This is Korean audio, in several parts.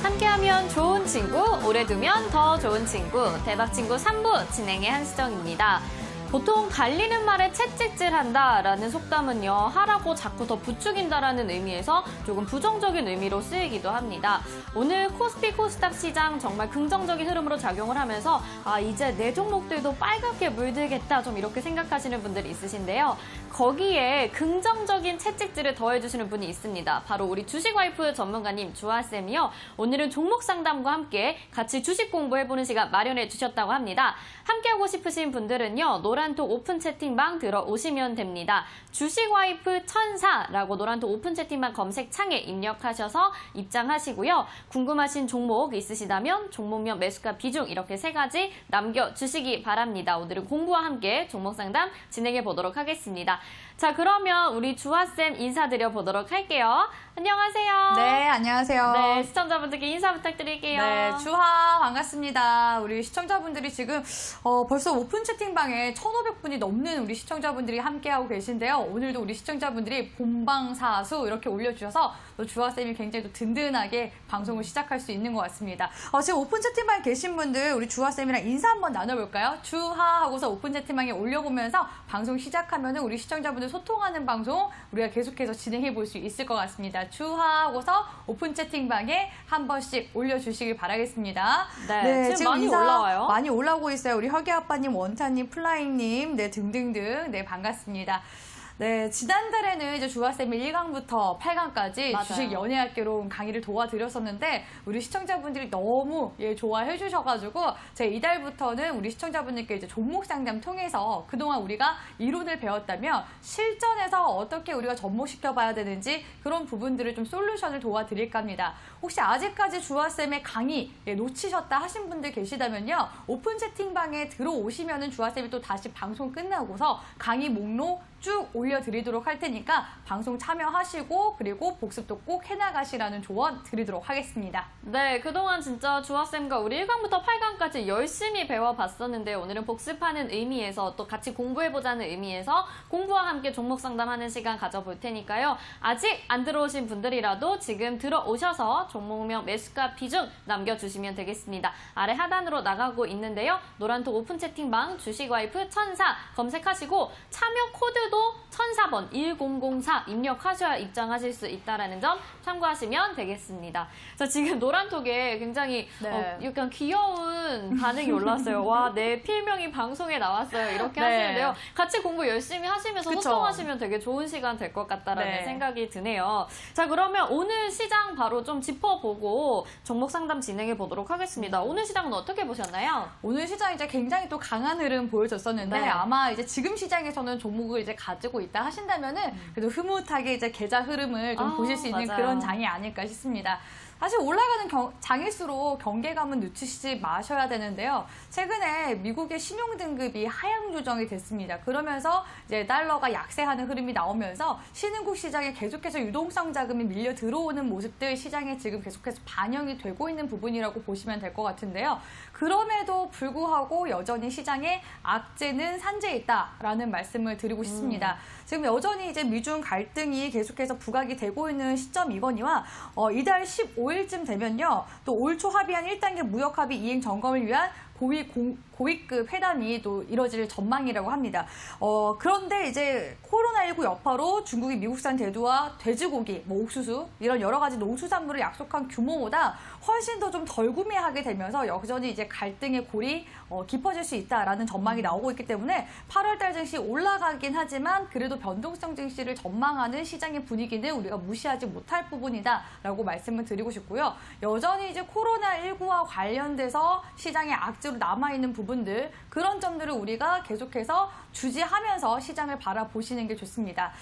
함께하면 좋은 친구, 오래 두면 더 좋은 친구, 대박친구 3부 진행의 한수정입니다. 보통 갈리는 말에 채찍질한다라는 속담은요, 하라고 자꾸 더 부추긴다라는 의미에서 조금 부정적인 의미로 쓰이기도 합니다. 오늘 코스피 코스닥 시장 정말 긍정적인 흐름으로 작용을 하면서 이제 내 종목들도 빨갛게 물들겠다 좀 이렇게 생각하시는 분들이 있으신데요. 거기에 긍정적인 채찍질을 더해주시는 분이 있습니다. 바로 우리 주식와이프 전문가님 주하쌤이요. 오늘은 종목 상담과 함께 같이 주식 공부해보는 시간 마련해 주셨다고 합니다. 함께하고 싶으신 분들은요. 노란톡 오픈 채팅방 들어오시면 됩니다. 주식와이프 천사라고 노란톡 오픈 채팅방 검색창에 입력하셔서 입장하시고요. 궁금하신 종목 있으시다면 종목명 매수가 비중 이렇게 3가지 남겨주시기 바랍니다. 오늘은 공부와 함께 종목 상담 진행해 보도록 하겠습니다. 자, 그러면 우리 주하쌤 인사드려 보도록 할게요. 안녕하세요. 네, 안녕하세요. 네, 시청자분들께 인사 부탁드릴게요. 네, 주하 반갑습니다. 우리 시청자분들이 지금 벌써 오픈 채팅방에 1,500분이 넘는 우리 시청자분들이 함께하고 계신데요. 오늘도 우리 시청자분들이 본방사수 이렇게 올려주셔서 또 주하쌤이 굉장히 또 든든하게 방송을 시작할 수 있는 것 같습니다. 지금 오픈 채팅방에 계신 분들 우리 주하쌤이랑 인사 한번 나눠볼까요? 주하 하고서 오픈 채팅방에 올려보면서 방송 시작하면 우리 시청자분들 소통하는 방송 우리가 계속해서 진행해 볼 수 있을 것 같습니다. 주하 하고서 오픈 채팅방에 한 번씩 올려주시길 바라겠습니다. 네, 지금 많이 올라와요. 많이 올라오고 있어요. 우리 혁이 아빠님, 원타님, 플라잉님, 네, 등등등. 네, 반갑습니다. 네, 지난달에는 이제 주하쌤이 1강부터 8강까지 맞아요. 주식 연애학개론 강의를 도와드렸었는데 우리 시청자분들이 너무 좋아해 주셔가지고 제가 이달부터는 우리 시청자분들께 이제 종목 상담 통해서 그동안 우리가 이론을 배웠다면 실전에서 어떻게 우리가 접목시켜 봐야 되는지 그런 부분들을 좀 솔루션을 도와드릴까 합니다. 혹시 아직까지 주하쌤의 강의 놓치셨다 하신 분들 계시다면요. 오픈 채팅방에 들어오시면은 주하쌤이 또 다시 방송 끝나고서 강의 목록 쭉 올려드리도록 할 테니까 방송 참여하시고 그리고 복습도 꼭 해나가시라는 조언 드리도록 하겠습니다. 네, 그동안 진짜 주하쌤과 우리 1강부터 8강까지 열심히 배워봤었는데 오늘은 복습하는 의미에서 또 같이 공부해보자는 의미에서 공부와 함께 종목 상담하는 시간 가져볼 테니까요. 아직 안 들어오신 분들이라도 지금 들어오셔서 종목명 매수가 비중 남겨주시면 되겠습니다. 아래 하단으로 나가고 있는데요. 노란톡 오픈 채팅방 주식와이프 천사 검색하시고 참여 코드도 1004번 1004 입력하셔야 입장하실 수 있다는 점 참고하시면 되겠습니다. 자, 지금 노란톡에 굉장히 약간 귀여운 반응이 올랐어요. 와, 내 필명이 방송에 나왔어요. 이렇게 하시는데요. 같이 공부 열심히 하시면서 소통하시면 되게 좋은 시간 될 것 같다라는 생각이 드네요. 자, 그러면 오늘 시장 바로 좀 짚어보고 종목 상담 진행해 보도록 하겠습니다. 오늘 시장은 어떻게 보셨나요? 오늘 시장 이제 굉장히 또 강한 흐름 보여줬었는데 아마 이제 지금 시장에서는 종목을 이제 가지고 있다 하신다면은 그래도 흐뭇하게 이제 계좌 흐름을 좀 보실 수 있는 그런 장이 아닐까 싶습니다. 사실 올라가는 장일수록 경계감은 늦추시지 마셔야 되는데요. 최근에 미국의 신용등급이 하향 조정이 됐습니다. 그러면서 이제 달러가 약세하는 흐름이 나오면서 신흥국 시장에 계속해서 유동성 자금이 밀려 들어오는 모습들 시장에 지금 계속해서 반영이 되고 있는 부분이라고 보시면 될 것 같은데요. 그럼에도 불구하고 여전히 시장에 악재는 산재에 있다라는 말씀을 드리고 싶습니다. 지금 여전히 이제 미중 갈등이 계속해서 부각이 되고 있는 시점이거니와 이달 15일쯤 되면요. 또 올 초 합의한 1단계 무역 합의 이행 점검을 위한 고위급 회담이 또 이뤄질 전망이라고 합니다. 그런데 이제 코로나19 여파로 중국이 미국산 대두와 돼지고기, 옥수수 이런 여러 가지 농수산물을 약속한 규모보다 훨씬 더 좀 덜 구매하게 되면서 여전히 이제 갈등의 골이 깊어질 수 있다라는 전망이 나오고 있기 때문에 8월달 증시 올라가긴 하지만 그래도 변동성 증시를 전망하는 시장의 분위기는 우리가 무시하지 못할 부분이다라고 말씀을 드리고 싶고요. 여전히 이제 코로나19와 관련돼서 시장의 악재로 남아있는 부분들 그런 점들을 우리가 계속해서 주지하면서 시장을 바라보시는 게 좋습니다.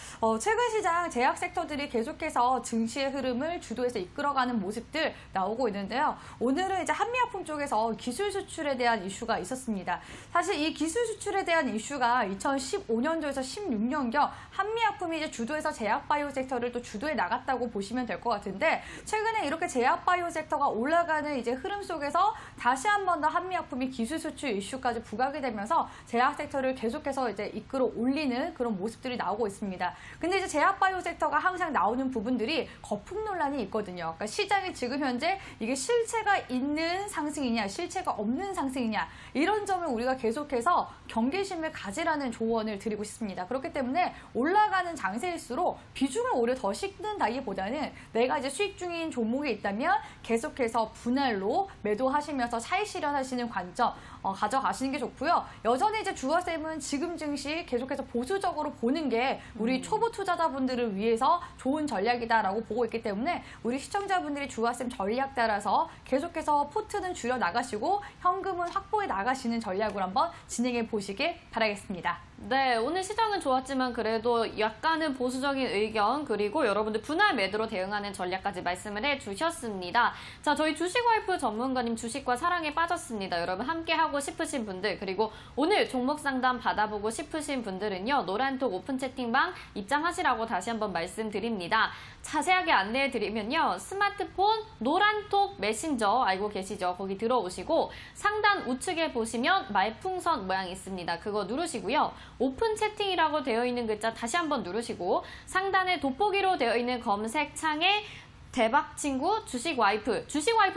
최근 시장 제약 섹터들이 계속해서 증시의 흐름을 주도해서 이끌어가는 모습들 나오고 있는데요. 오늘은 이제 한미약품 쪽에서 기술 수출에 대한 이슈가 있었습니다. 사실 이 기술 수출에 대한 이슈가 2015년도에서 16년경 한미약품이 이제 주도해서 제약바이오 섹터를 또 주도해 나갔다고 보시면 될 것 같은데 최근에 이렇게 제약바이오 섹터가 올라가는 이제 흐름 속에서 다시 한 번 더 한미약품이 기술 수출 이슈까지 부각이 되면서 제약 섹터를 계속해서 이제 이끌어 올리는 그런 모습들이 나오고 있습니다. 근데 이제 제약바이오 섹터가 항상 나오는 부분들이 거품 논란이 있거든요. 그러니까 시장이 지금 현재 이게 실체가 있는 상승이냐, 실체가 없는 상승이냐, 이런 점을 우리가 계속해서 경계심을 가지라는 조언을 드리고 싶습니다. 그렇기 때문에 올라가는 장세일수록 비중을 오히려 더 싣는다기보다는 내가 이제 수익 중인 종목이 있다면 계속해서 분할로 매도하시면서 차익 실현하시는 관점 가져가시는 게 좋고요. 여전히 이제 주어쌤은 지금 증시 계속해서 보수적으로 보는 게 우리 초보 투자자분들을 위해서 좋은 전략이다라고 보고 있기 때문에 우리 시청자분들이 주어쌤 전략 따라서 계속해서 포트는 줄여 나가시고 현금은 확보해 나가시는 전략으로 한번 진행해 보시길 바라겠습니다. 네, 오늘 시장은 좋았지만 그래도 약간은 보수적인 의견 그리고 여러분들 분할 매도로 대응하는 전략까지 말씀을 해주셨습니다. 자, 저희 주식와이프 전문가님 주식과 사랑에 빠졌습니다. 여러분 함께하고 싶으신 분들 그리고 오늘 종목 상담 받아보고 싶으신 분들은요. 노란톡 오픈 채팅방 입장하시라고 다시 한번 말씀드립니다. 자세하게 안내해드리면요. 스마트폰 노란톡 메신저 알고 계시죠? 거기 들어오시고 상단 우측에 보시면 말풍선 모양이 있습니다. 그거 누르시고요. 오픈 채팅이라고 되어 있는 글자 다시 한번 누르시고 상단에 돋보기로 되어 있는 검색창에 대박친구 주식와이프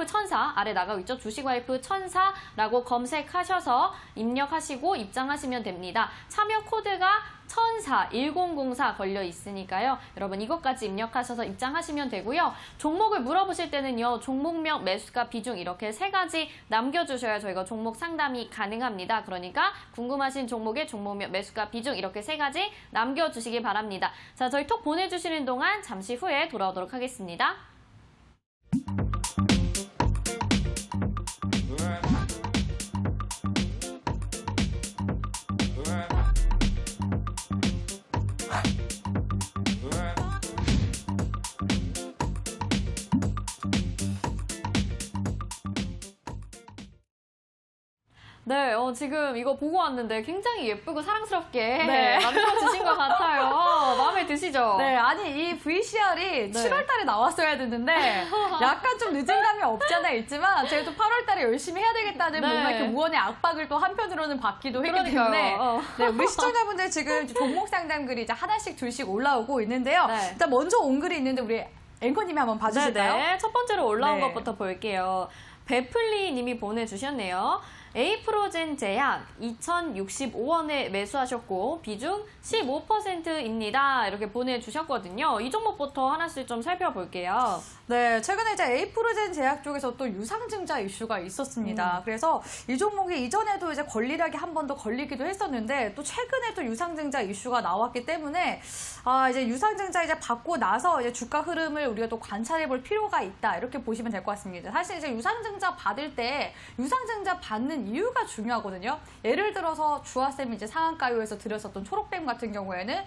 천사 아래 나가고 있죠. 주식와이프 천사라고 검색하셔서 입력하시고 입장하시면 됩니다. 참여 코드가 천사 1004 걸려 있으니까요. 여러분 이것까지 입력하셔서 입장하시면 되고요. 종목을 물어보실 때는요. 종목명, 매수가, 비중 이렇게 3가지 남겨주셔야 저희가 종목 상담이 가능합니다. 그러니까 궁금하신 종목의 종목명, 매수가, 비중 이렇게 3가지 남겨주시기 바랍니다. 자, 저희 톡 보내주시는 동안 잠시 후에 돌아오도록 하겠습니다. 네, 지금 이거 보고 왔는데 굉장히 예쁘고 사랑스럽게 만들어주신 것 같아요. 마음에 드시죠? 네, 아니 이 VCR이 7월 달에 나왔어야 됐는데 약간 좀 늦은 감이 없지 않아 있지만 제가 또 8월 달에 열심히 해야 되겠다는 뭔가 이렇게 무언의 압박을 또 한편으로는 받기도 했기 때문에 네, 우리 시청자분들 지금 종목 상담 글이 이제 하나씩 둘씩 올라오고 있는데요. 일단 먼저 온 글이 있는데 우리 앵커님이 한번 봐주실까요? 네, 첫 번째로 올라온 것부터 볼게요. 베플리 님이 보내주셨네요. 에이프로젠 제약 2,065원에 매수하셨고 비중 15%입니다. 이렇게 보내주셨거든요. 이 종목부터 하나씩 좀 살펴볼게요. 네, 최근에 이제 에이프로젠 제약 쪽에서 또 유상증자 이슈가 있었습니다. 그래서 이 종목이 이전에도 이제 권리락이 한 번 더 걸리기도 했었는데 또 최근에 또 유상증자 이슈가 나왔기 때문에 이제 유상증자 이제 받고 나서 이제 주가 흐름을 우리가 또 관찰해 볼 필요가 있다. 이렇게 보시면 될 것 같습니다. 사실 이제 유상증자 받을 때 유상증자 받는 이유가 중요하거든요. 예를 들어서 주아쌤이 이제 상한가요에서 드렸었던 초록뱀 같은 경우에는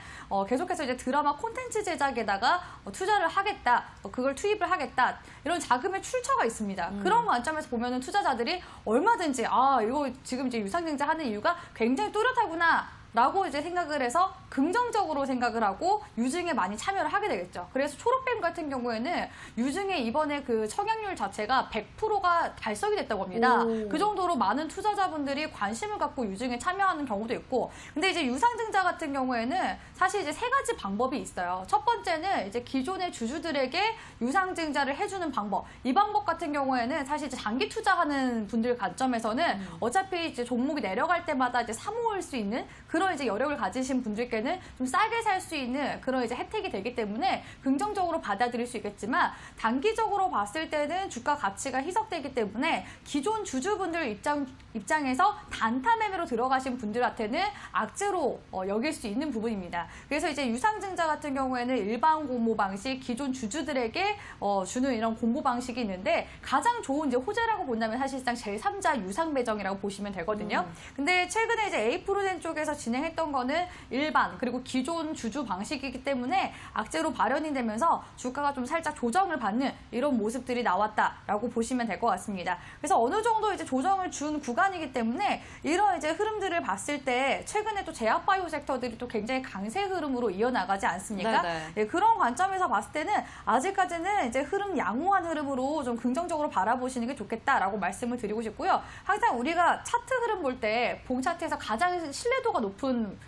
계속해서 이제 드라마 콘텐츠 제작에다가 투자를 하겠다. 그걸 투입을 하겠다. 이런 자금의 출처가 있습니다. 그런 관점에서 보면은 투자자들이 얼마든지 이거 지금 이제 유상증자 하는 이유가 굉장히 뚜렷하구나. 라고 이제 생각을 해서 긍정적으로 생각을 하고 유증에 많이 참여를 하게 되겠죠. 그래서 초록뱀 같은 경우에는 유증의 이번에 그 청약률 자체가 100%가 달성이 됐다고 합니다. 그 정도로 많은 투자자분들이 관심을 갖고 유증에 참여하는 경우도 있고, 근데 이제 유상증자 같은 경우에는 사실 이제 3가지 방법이 있어요. 첫 번째는 이제 기존의 주주들에게 유상증자를 해주는 방법. 이 방법 같은 경우에는 사실 이제 장기 투자하는 분들 관점에서는 어차피 이제 종목이 내려갈 때마다 이제 사모을 수 있는 그런 이제 여력을 가지신 분들께는 좀 싸게 살 수 있는 그런 이제 혜택이 되기 때문에 긍정적으로 받아들일 수 있겠지만 단기적으로 봤을 때는 주가 가치가 희석되기 때문에 기존 주주분들 입장에서 단타 매매로 들어가신 분들한테는 악재로 여길 수 있는 부분입니다. 그래서 이제 유상증자 같은 경우에는 일반 공모 방식, 기존 주주들에게 주는 이런 공모 방식이 있는데 가장 좋은 이제 호재라고 본다면 사실상 제3자 유상 배정이라고 보시면 되거든요. 근데 최근에 이제 에이프로젠 쪽에서 진행 진행했던 거는 일반 그리고 기존 주주 방식이기 때문에 악재로 발현이 되면서 주가가 좀 살짝 조정을 받는 이런 모습들이 나왔다라고 보시면 될 것 같습니다. 그래서 어느 정도 이제 조정을 준 구간이기 때문에 이런 이제 흐름들을 봤을 때 최근에 또 제약바이오 섹터들이 또 굉장히 강세 흐름으로 이어나가지 않습니까? 네네. 예, 그런 관점에서 봤을 때는 아직까지는 이제 흐름 양호한 흐름으로 좀 긍정적으로 바라보시는 게 좋겠다라고 말씀을 드리고 싶고요. 항상 우리가 차트 흐름 볼 때 봉 차트에서 가장 신뢰도가 높은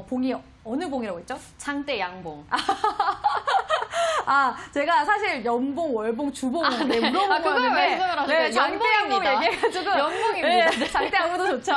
봉이 어느 봉이라고 했죠? 장대 양봉. 제가 사실 연봉, 월봉, 주봉 네. 물어본 그걸 거였는데 말씀을 하시네요. 장대 양봉 연봉입니다. 얘기해가지고 연봉입니다. 네, 장대 양봉도 좋죠.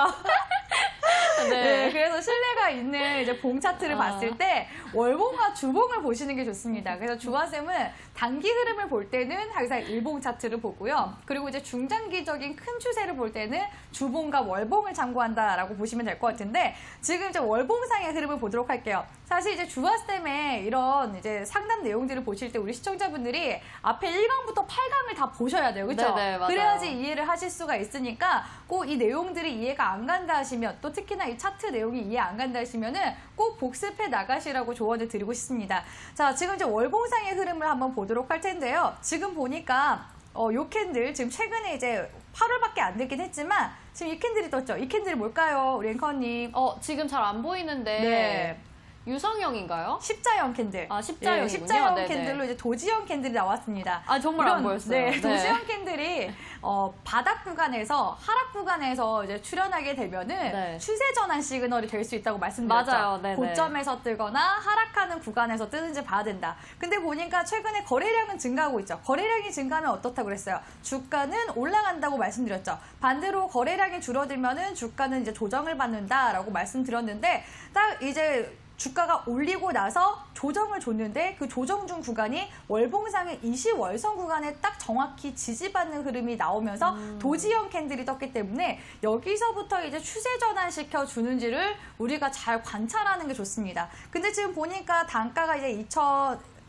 네. 네, 그래서 신뢰가 있는 이제 봉 차트를 봤을 때 월봉과 주봉을 보시는 게 좋습니다. 그래서 주화쌤은 단기 흐름을 볼 때는 항상 일봉 차트를 보고요. 그리고 이제 중장기적인 큰 추세를 볼 때는 주봉과 월봉을 참고한다라고 보시면 될 것 같은데 지금 이제 월봉상의 흐름을 보도록 할게요. 사실 이제 주화쌤의 이런 이제 상담 내용들을 보실 때 우리 시청자분들이 앞에 1강부터 8강을 다 보셔야 돼요. 그렇죠? 네네, 맞아요. 그래야지 이해를 하실 수가 있으니까 꼭 이 내용들이 이해가 안 간다 하시면 또 특히나 이 차트 내용이 이해 안 간다 하시면은 꼭 복습해 나가시라고 조언을 드리고 싶습니다. 자, 지금 이제 월봉상의 흐름을 한번 보도록 할 텐데요. 지금 보니까 요 캔들 지금 최근에 이제 8월밖에 안 됐긴 했지만 지금 이 캔들이 떴죠. 이 캔들이 뭘까요, 우리 앵커님? 지금 잘 안 보이는데 네. 유성형인가요? 십자형 캔들. 십자형이군요. 십자형 네네. 캔들로 이제 도지형 캔들이 나왔습니다. 정말 안 보였어요. 네, 도지형 캔들이 바닥 구간에서 하락 구간에서 이제 출현하게 되면은 네. 추세 전환 시그널이 될 수 있다고 말씀드렸죠. 맞아요. 네네. 고점에서 뜨거나 하락하는 구간에서 뜨는지 봐야 된다. 근데 보니까 최근에 거래량은 증가하고 있죠. 거래량이 증가하면 어떻다고 그랬어요? 주가는 올라간다고 말씀드렸죠. 반대로 거래량이 줄어들면은 주가는 이제 조정을 받는다라고 말씀드렸는데 딱 이제 주가가 올리고 나서 조정을 줬는데 그 조정 중 구간이 월봉상의 20월선 구간에 딱 정확히 지지받는 흐름이 나오면서 도지형 캔들이 떴기 때문에 여기서부터 이제 추세 전환시켜 주는지를 우리가 잘 관찰하는 게 좋습니다. 근데 지금 보니까 단가가 이제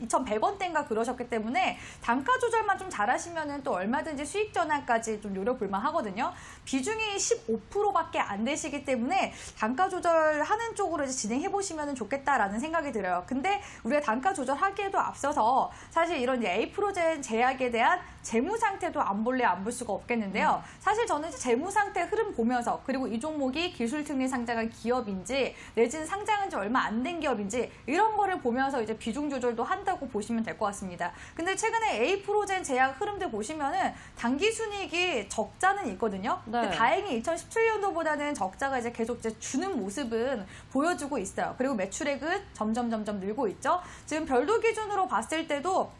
2,100원대인가 그러셨기 때문에 단가 조절만 좀 잘하시면은 또 얼마든지 수익 전환까지 좀 노려볼만 하거든요. 비중이 15%밖에 안 되시기 때문에 단가 조절하는 쪽으로 이제 진행해 보시면 좋겠다라는 생각이 들어요. 근데 우리가 단가 조절하기에도 앞서서 사실 이런 이제 에이프로젠 제약에 대한 재무 상태도 안 볼래 안 볼 수가 없겠는데요. 사실 저는 이제 재무 상태 흐름 보면서 그리고 이 종목이 기술 특례 상장한 기업인지 내지는 상장한 지 얼마 안 된 기업인지 이런 거를 보면서 이제 비중 조절도 한다고 보시면 될 것 같습니다. 근데 최근에 에이프로젠 제약 흐름들 보시면은 단기 순이익이 적자는 있거든요. 네. 근데 다행히 2017년도보다는 적자가 이제 계속 이제 주는 모습은 보여주고 있어요. 그리고 매출액은 점점 늘고 있죠. 지금 별도 기준으로 봤을 때도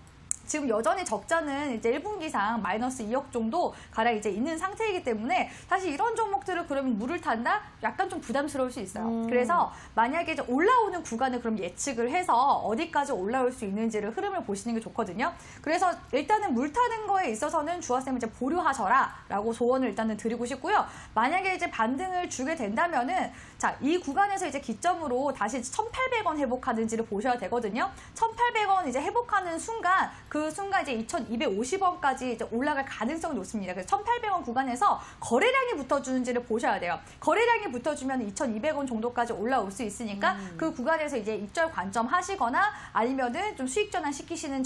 지금 여전히 적자는 이제 1분기상 마이너스 2억 정도 가량 이제 있는 상태이기 때문에 사실 이런 종목들을 그러면 물을 탄다? 약간 좀 부담스러울 수 있어요. 그래서 만약에 이제 올라오는 구간을 그럼 예측을 해서 어디까지 올라올 수 있는지를 흐름을 보시는 게 좋거든요. 그래서 일단은 물 타는 거에 있어서는 주화쌤은 이제 보류하셔라 라고 조언을 일단은 드리고 싶고요. 만약에 이제 반등을 주게 된다면은 자, 이 구간에서 이제 기점으로 다시 1,800원 회복하는지를 보셔야 되거든요. 1,800원 이제 회복하는 순간 그 순간 이제 2,250원까지 이제 올라갈 가능성이 높습니다. 그래서 1,800원 구간에서 거래량이 붙어주는지를 보셔야 돼요. 거래량이 붙어주면 2,200원 정도까지 올라올 수 있으니까 그 구간에서 이제 입절 관점 하시거나 아니면은 좀 수익 전환 시키시는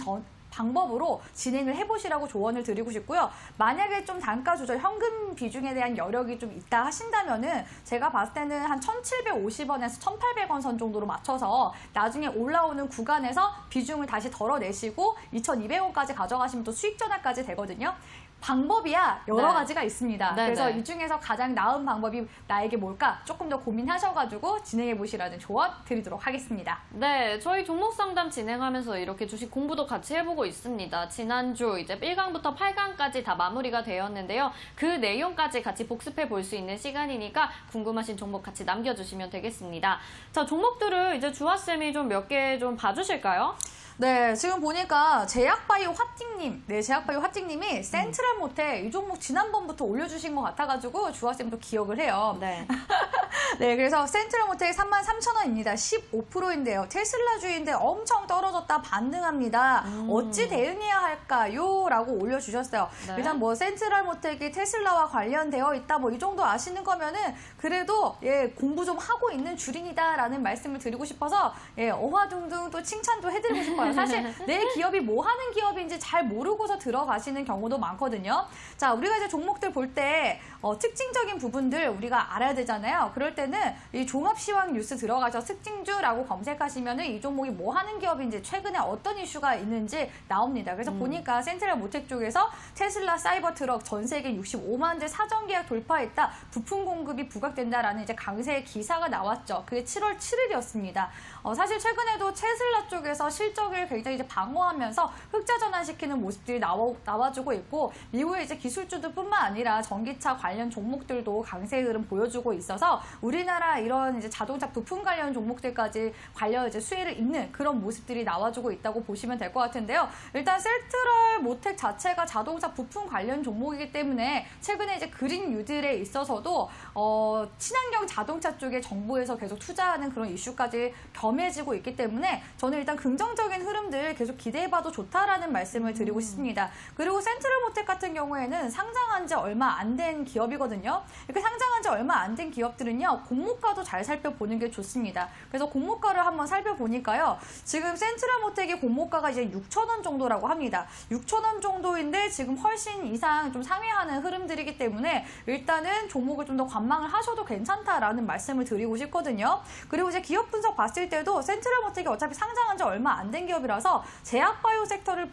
방법으로 진행을 해보시라고 조언을 드리고 싶고요. 만약에 좀 단가 조절, 현금 비중에 대한 여력이 좀 있다 하신다면은 제가 봤을 때는 한 1,750원에서 1,800원 선 정도로 맞춰서 나중에 올라오는 구간에서 비중을 다시 덜어내시고 2,200원까지 가져가시면 또 수익 전환까지 되거든요. 방법이야 여러 가지가 있습니다. 네, 그래서 네. 이 중에서 가장 나은 방법이 나에게 뭘까 조금 더 고민하셔가지고 진행해 보시라는 조언 드리도록 하겠습니다. 네, 저희 종목 상담 진행하면서 이렇게 주식 공부도 같이 해보고 있습니다. 지난주 이제 1강부터 8강까지 다 마무리가 되었는데요. 그 내용까지 같이 복습해 볼 수 있는 시간이니까 궁금하신 종목 같이 남겨주시면 되겠습니다. 자, 종목들을 이제 주화쌤이 좀 몇 개 좀 봐주실까요? 네, 지금 보니까 제약바이오 화띵님, 제약바이오 화띵님이 센트럴 모텍 이 종목 지난번부터 올려주신 것 같아가지고 주아쌤도 기억을 해요. 네. 네, 그래서 센트럴 모텍 33,000원입니다. 15%인데요. 테슬라주인데 엄청 떨어졌다 반등합니다. 어찌 대응해야 할까요? 라고 올려주셨어요. 네. 일단 뭐 센트럴 모텍이 테슬라와 관련되어 있다 뭐 이 정도 아시는 거면은 그래도 공부 좀 하고 있는 줄인이다라는 말씀을 드리고 싶어서 어화둥둥 또 칭찬도 해드리고 싶어요. 사실 내 기업이 뭐 하는 기업인지 잘 모르고서 들어가시는 경우도 많거든요. 자, 우리가 이제 종목들 볼 때 특징적인 부분들 우리가 알아야 되잖아요. 그럴 때는 이 종합시황 뉴스 들어가서 특징주라고 검색하시면은 이 종목이 뭐 하는 기업인지 최근에 어떤 이슈가 있는지 나옵니다. 그래서 보니까 센트럴 모텍 쪽에서 테슬라 사이버 트럭 전 세계 65만 대 사전 계약 돌파했다. 부품 공급이 부각된다라는 이제 강세의 기사가 나왔죠. 그게 7월 7일이었습니다. 사실 최근에도 테슬라 쪽에서 실적을 굉장히 이제 방어하면서 흑자 전환시키는 모습들이 나와주고 있고 미국의 이제 기술주들뿐만 아니라 전기차 관련 종목들도 강세 흐름 보여주고 있어서 우리나라 이런 이제 자동차 부품 관련 종목들까지 관련 이제 수혜를 입는 그런 모습들이 나와주고 있다고 보시면 될 것 같은데요. 일단 센트럴 모텍 자체가 자동차 부품 관련 종목이기 때문에 최근에 이제 그린 뉴딜에 있어서도 친환경 자동차 쪽에 정부에서 계속 투자하는 그런 이슈까지 겸해지고 있기 때문에 저는 일단 긍정적인 흐름들 계속 기대해봐도 좋다라는 말씀을 드리고 싶습니다. 그리고 센트럴 모텍 같은 경우에는 상장한 지 얼마 안 된 기업이거든요. 이렇게 상장한 지 얼마 안 된 기업들은요, 공모가도 잘 살펴보는 게 좋습니다. 그래서 공모가를 한번 살펴보니까요, 지금 센트럴 모텍의 공모가가 이제 6,000원 정도라고 합니다. 6,000원 정도인데 지금 훨씬 이상 좀 상회하는 흐름들이기 때문에 일단은 종목을 좀 더 관망을 하셔도 괜찮다라는 말씀을 드리고 싶거든요. 그리고 이제 기업 분석 봤을 때도 센트럴 모텍이 어차피 상장한 지 얼마 안 된 기업이라서 제약바이오 섹터를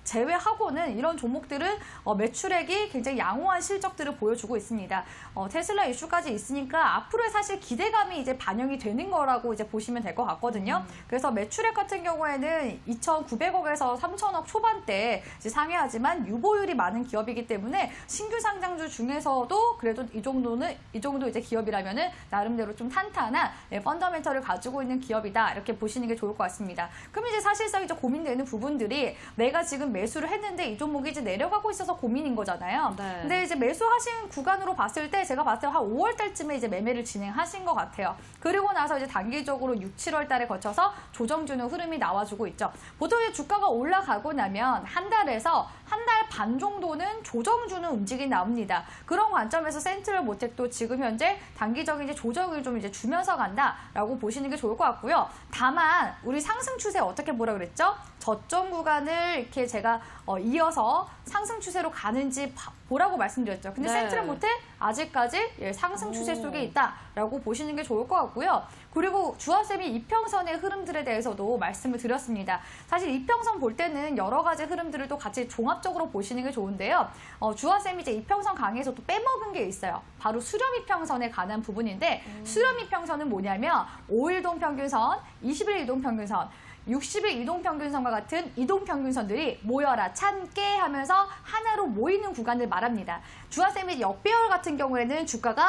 제외하고는 이런 종목들은 매출액이 굉장히 양호한 실적들을 보여주고 있습니다. 테슬라 이슈까지 있으니까 앞으로의 사실 기대감이 이제 반영이 되는 거라고 이제 보시면 될 것 같거든요. 그래서 매출액 같은 경우에는 2,900억에서 3,000억 초반대 이제 상회하지만 유보율이 많은 기업이기 때문에 신규 상장주 중에서도 그래도 이 정도 이제 기업이라면은 나름대로 좀 탄탄한 펀더멘털을 가지고 있는 기업이다 이렇게 보시는 게 좋을 것 같습니다. 그럼 이제 사실상 이제 고민되는 부분들이 내가 지금 매수를 했는데 이 종목이 이제 내려가고 있어서 고민인 거잖아요. 네. 근데 이제 매수하신 구간으로 봤을 때 제가 봤을 때 한 5월 달쯤에 이제 매매를 진행하신 것 같아요. 그리고 나서 이제 단기적으로 6, 7월 달에 거쳐서 조정 주는 흐름이 나와주고 있죠. 보통 이제 주가가 올라가고 나면 한 달에서 한 달 반 정도는 조정 주는 움직임이 나옵니다. 그런 관점에서 센트럴 모텍도 지금 현재 단기적인 이제 조정을 좀 이제 주면서 간다라고 보시는 게 좋을 것 같고요. 다만 우리 상승 추세 어떻게 보라 그랬죠? 저점 구간을 이렇게 제가 이어서 상승 추세로 가는지 보라고 말씀드렸죠. 근데 네. 센트럴 모텍 아직까지 상승 추세 속에 있다라고 보시는 게 좋을 것 같고요. 그리고 주아쌤이 이평선의 흐름들에 대해서도 말씀을 드렸습니다. 사실 이평선 볼 때는 여러 가지 흐름들을 또 같이 종합적으로 보시는 게 좋은데요. 주아쌤이 이제 이평선 강의에서 또 빼먹은 게 있어요. 바로 수렴 이평선에 관한 부분인데 수렴 이평선은 뭐냐면 5일동 평균선, 20일 이동 평균선, 60일 이동평균선과 같은 이동평균선들이 모여라 참깨 하면서 하나로 모이는 구간을 말합니다. 주아쌤이 역배열 같은 경우에는 주가가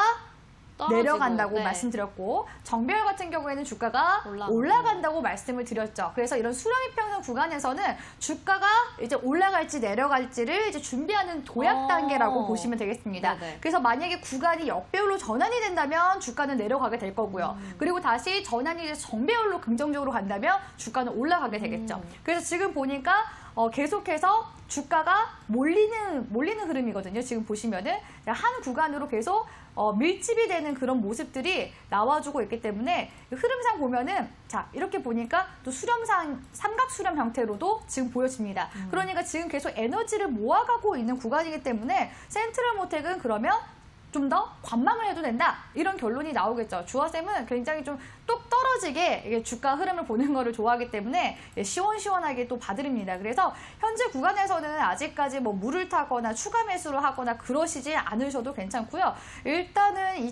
떨어지고, 내려간다고 네. 말씀드렸고 정배열 같은 경우에는 주가가 올라가고. 올라간다고 말씀을 드렸죠. 그래서 이런 수렴이평선 구간에서는 주가가 이제 올라갈지 내려갈지를 이제 준비하는 도약 단계라고 보시면 되겠습니다. 네네. 그래서 만약에 구간이 역배열로 전환이 된다면 주가는 내려가게 될 거고요. 그리고 다시 전환이 이제 정배열로 긍정적으로 간다면 주가는 올라가게 되겠죠. 그래서 지금 보니까 계속해서 주가가 몰리는 흐름이거든요. 지금 보시면은 한 구간으로 계속 밀집이 되는 그런 모습들이 나와주고 있기 때문에 흐름상 보면은 자 이렇게 보니까 또 수렴상 삼각 수렴 형태로도 지금 보여집니다. 그러니까 지금 계속 에너지를 모아가고 있는 구간이기 때문에 센트럴 모텍은 그러면 좀 더 관망을 해도 된다 이런 결론이 나오겠죠. 주아쌤은 굉장히 좀 뚝 떨어지게 이게 주가 흐름을 보는 거를 좋아하기 때문에 시원시원하게 또 봐드립니다. 그래서 현재 구간에서는 아직까지 뭐 물을 타거나 추가 매수를 하거나 그러시지 않으셔도 괜찮고요. 일단은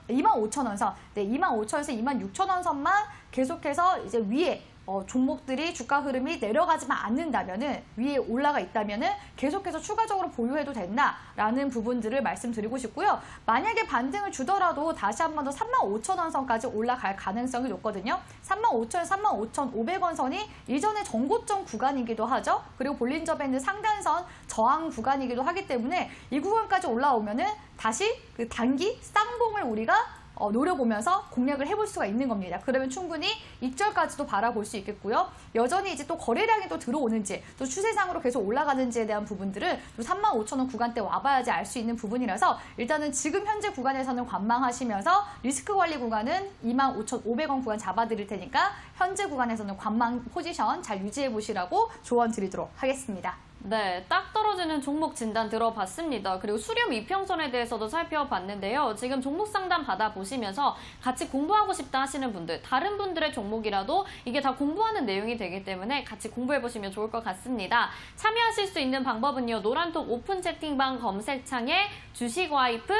25,000원 선, 25,000원에서 26,000원 선만 계속해서 이제 위에 종목들이 주가 흐름이 내려가지만 않는다면은 위에 올라가 있다면은 계속해서 추가적으로 보유해도 된다라는 부분들을 말씀드리고 싶고요. 만약에 반등을 주더라도 다시 한 번 더 35,000원 선까지 올라갈 가능성이 높거든요. 35,000원, 35,500원 선이 이전에 전고점 구간이기도 하죠. 그리고 볼린저 밴드 상단선 저항 구간이기도 하기 때문에 이 구간까지 올라오면은 다시 그 단기 쌍봉을 우리가 노려보면서 공략을 해볼 수가 있는 겁니다. 그러면 충분히 익절까지도 바라볼 수 있겠고요. 여전히 이제 또 거래량이 또 들어오는지 또 추세상으로 계속 올라가는지에 대한 부분들을 또 35,000원 구간대 와봐야지 알 수 있는 부분이라서 일단은 지금 현재 구간에서는 관망하시면서 리스크 관리 구간은 25,500원 구간 잡아드릴 테니까 현재 구간에서는 관망 포지션 잘 유지해 보시라고 조언 드리도록 하겠습니다. 네, 딱 떨어지는 종목 진단 들어봤습니다. 그리고 수렴 이평선에 대해서도 살펴봤는데요. 지금 종목 상담 받아보시면서 같이 공부하고 싶다 하시는 분들, 다른 분들의 종목이라도 이게 다 공부하는 내용이 되기 때문에 같이 공부해보시면 좋을 것 같습니다. 참여하실 수 있는 방법은요. 노란톡 오픈 채팅방 검색창에 주식와이프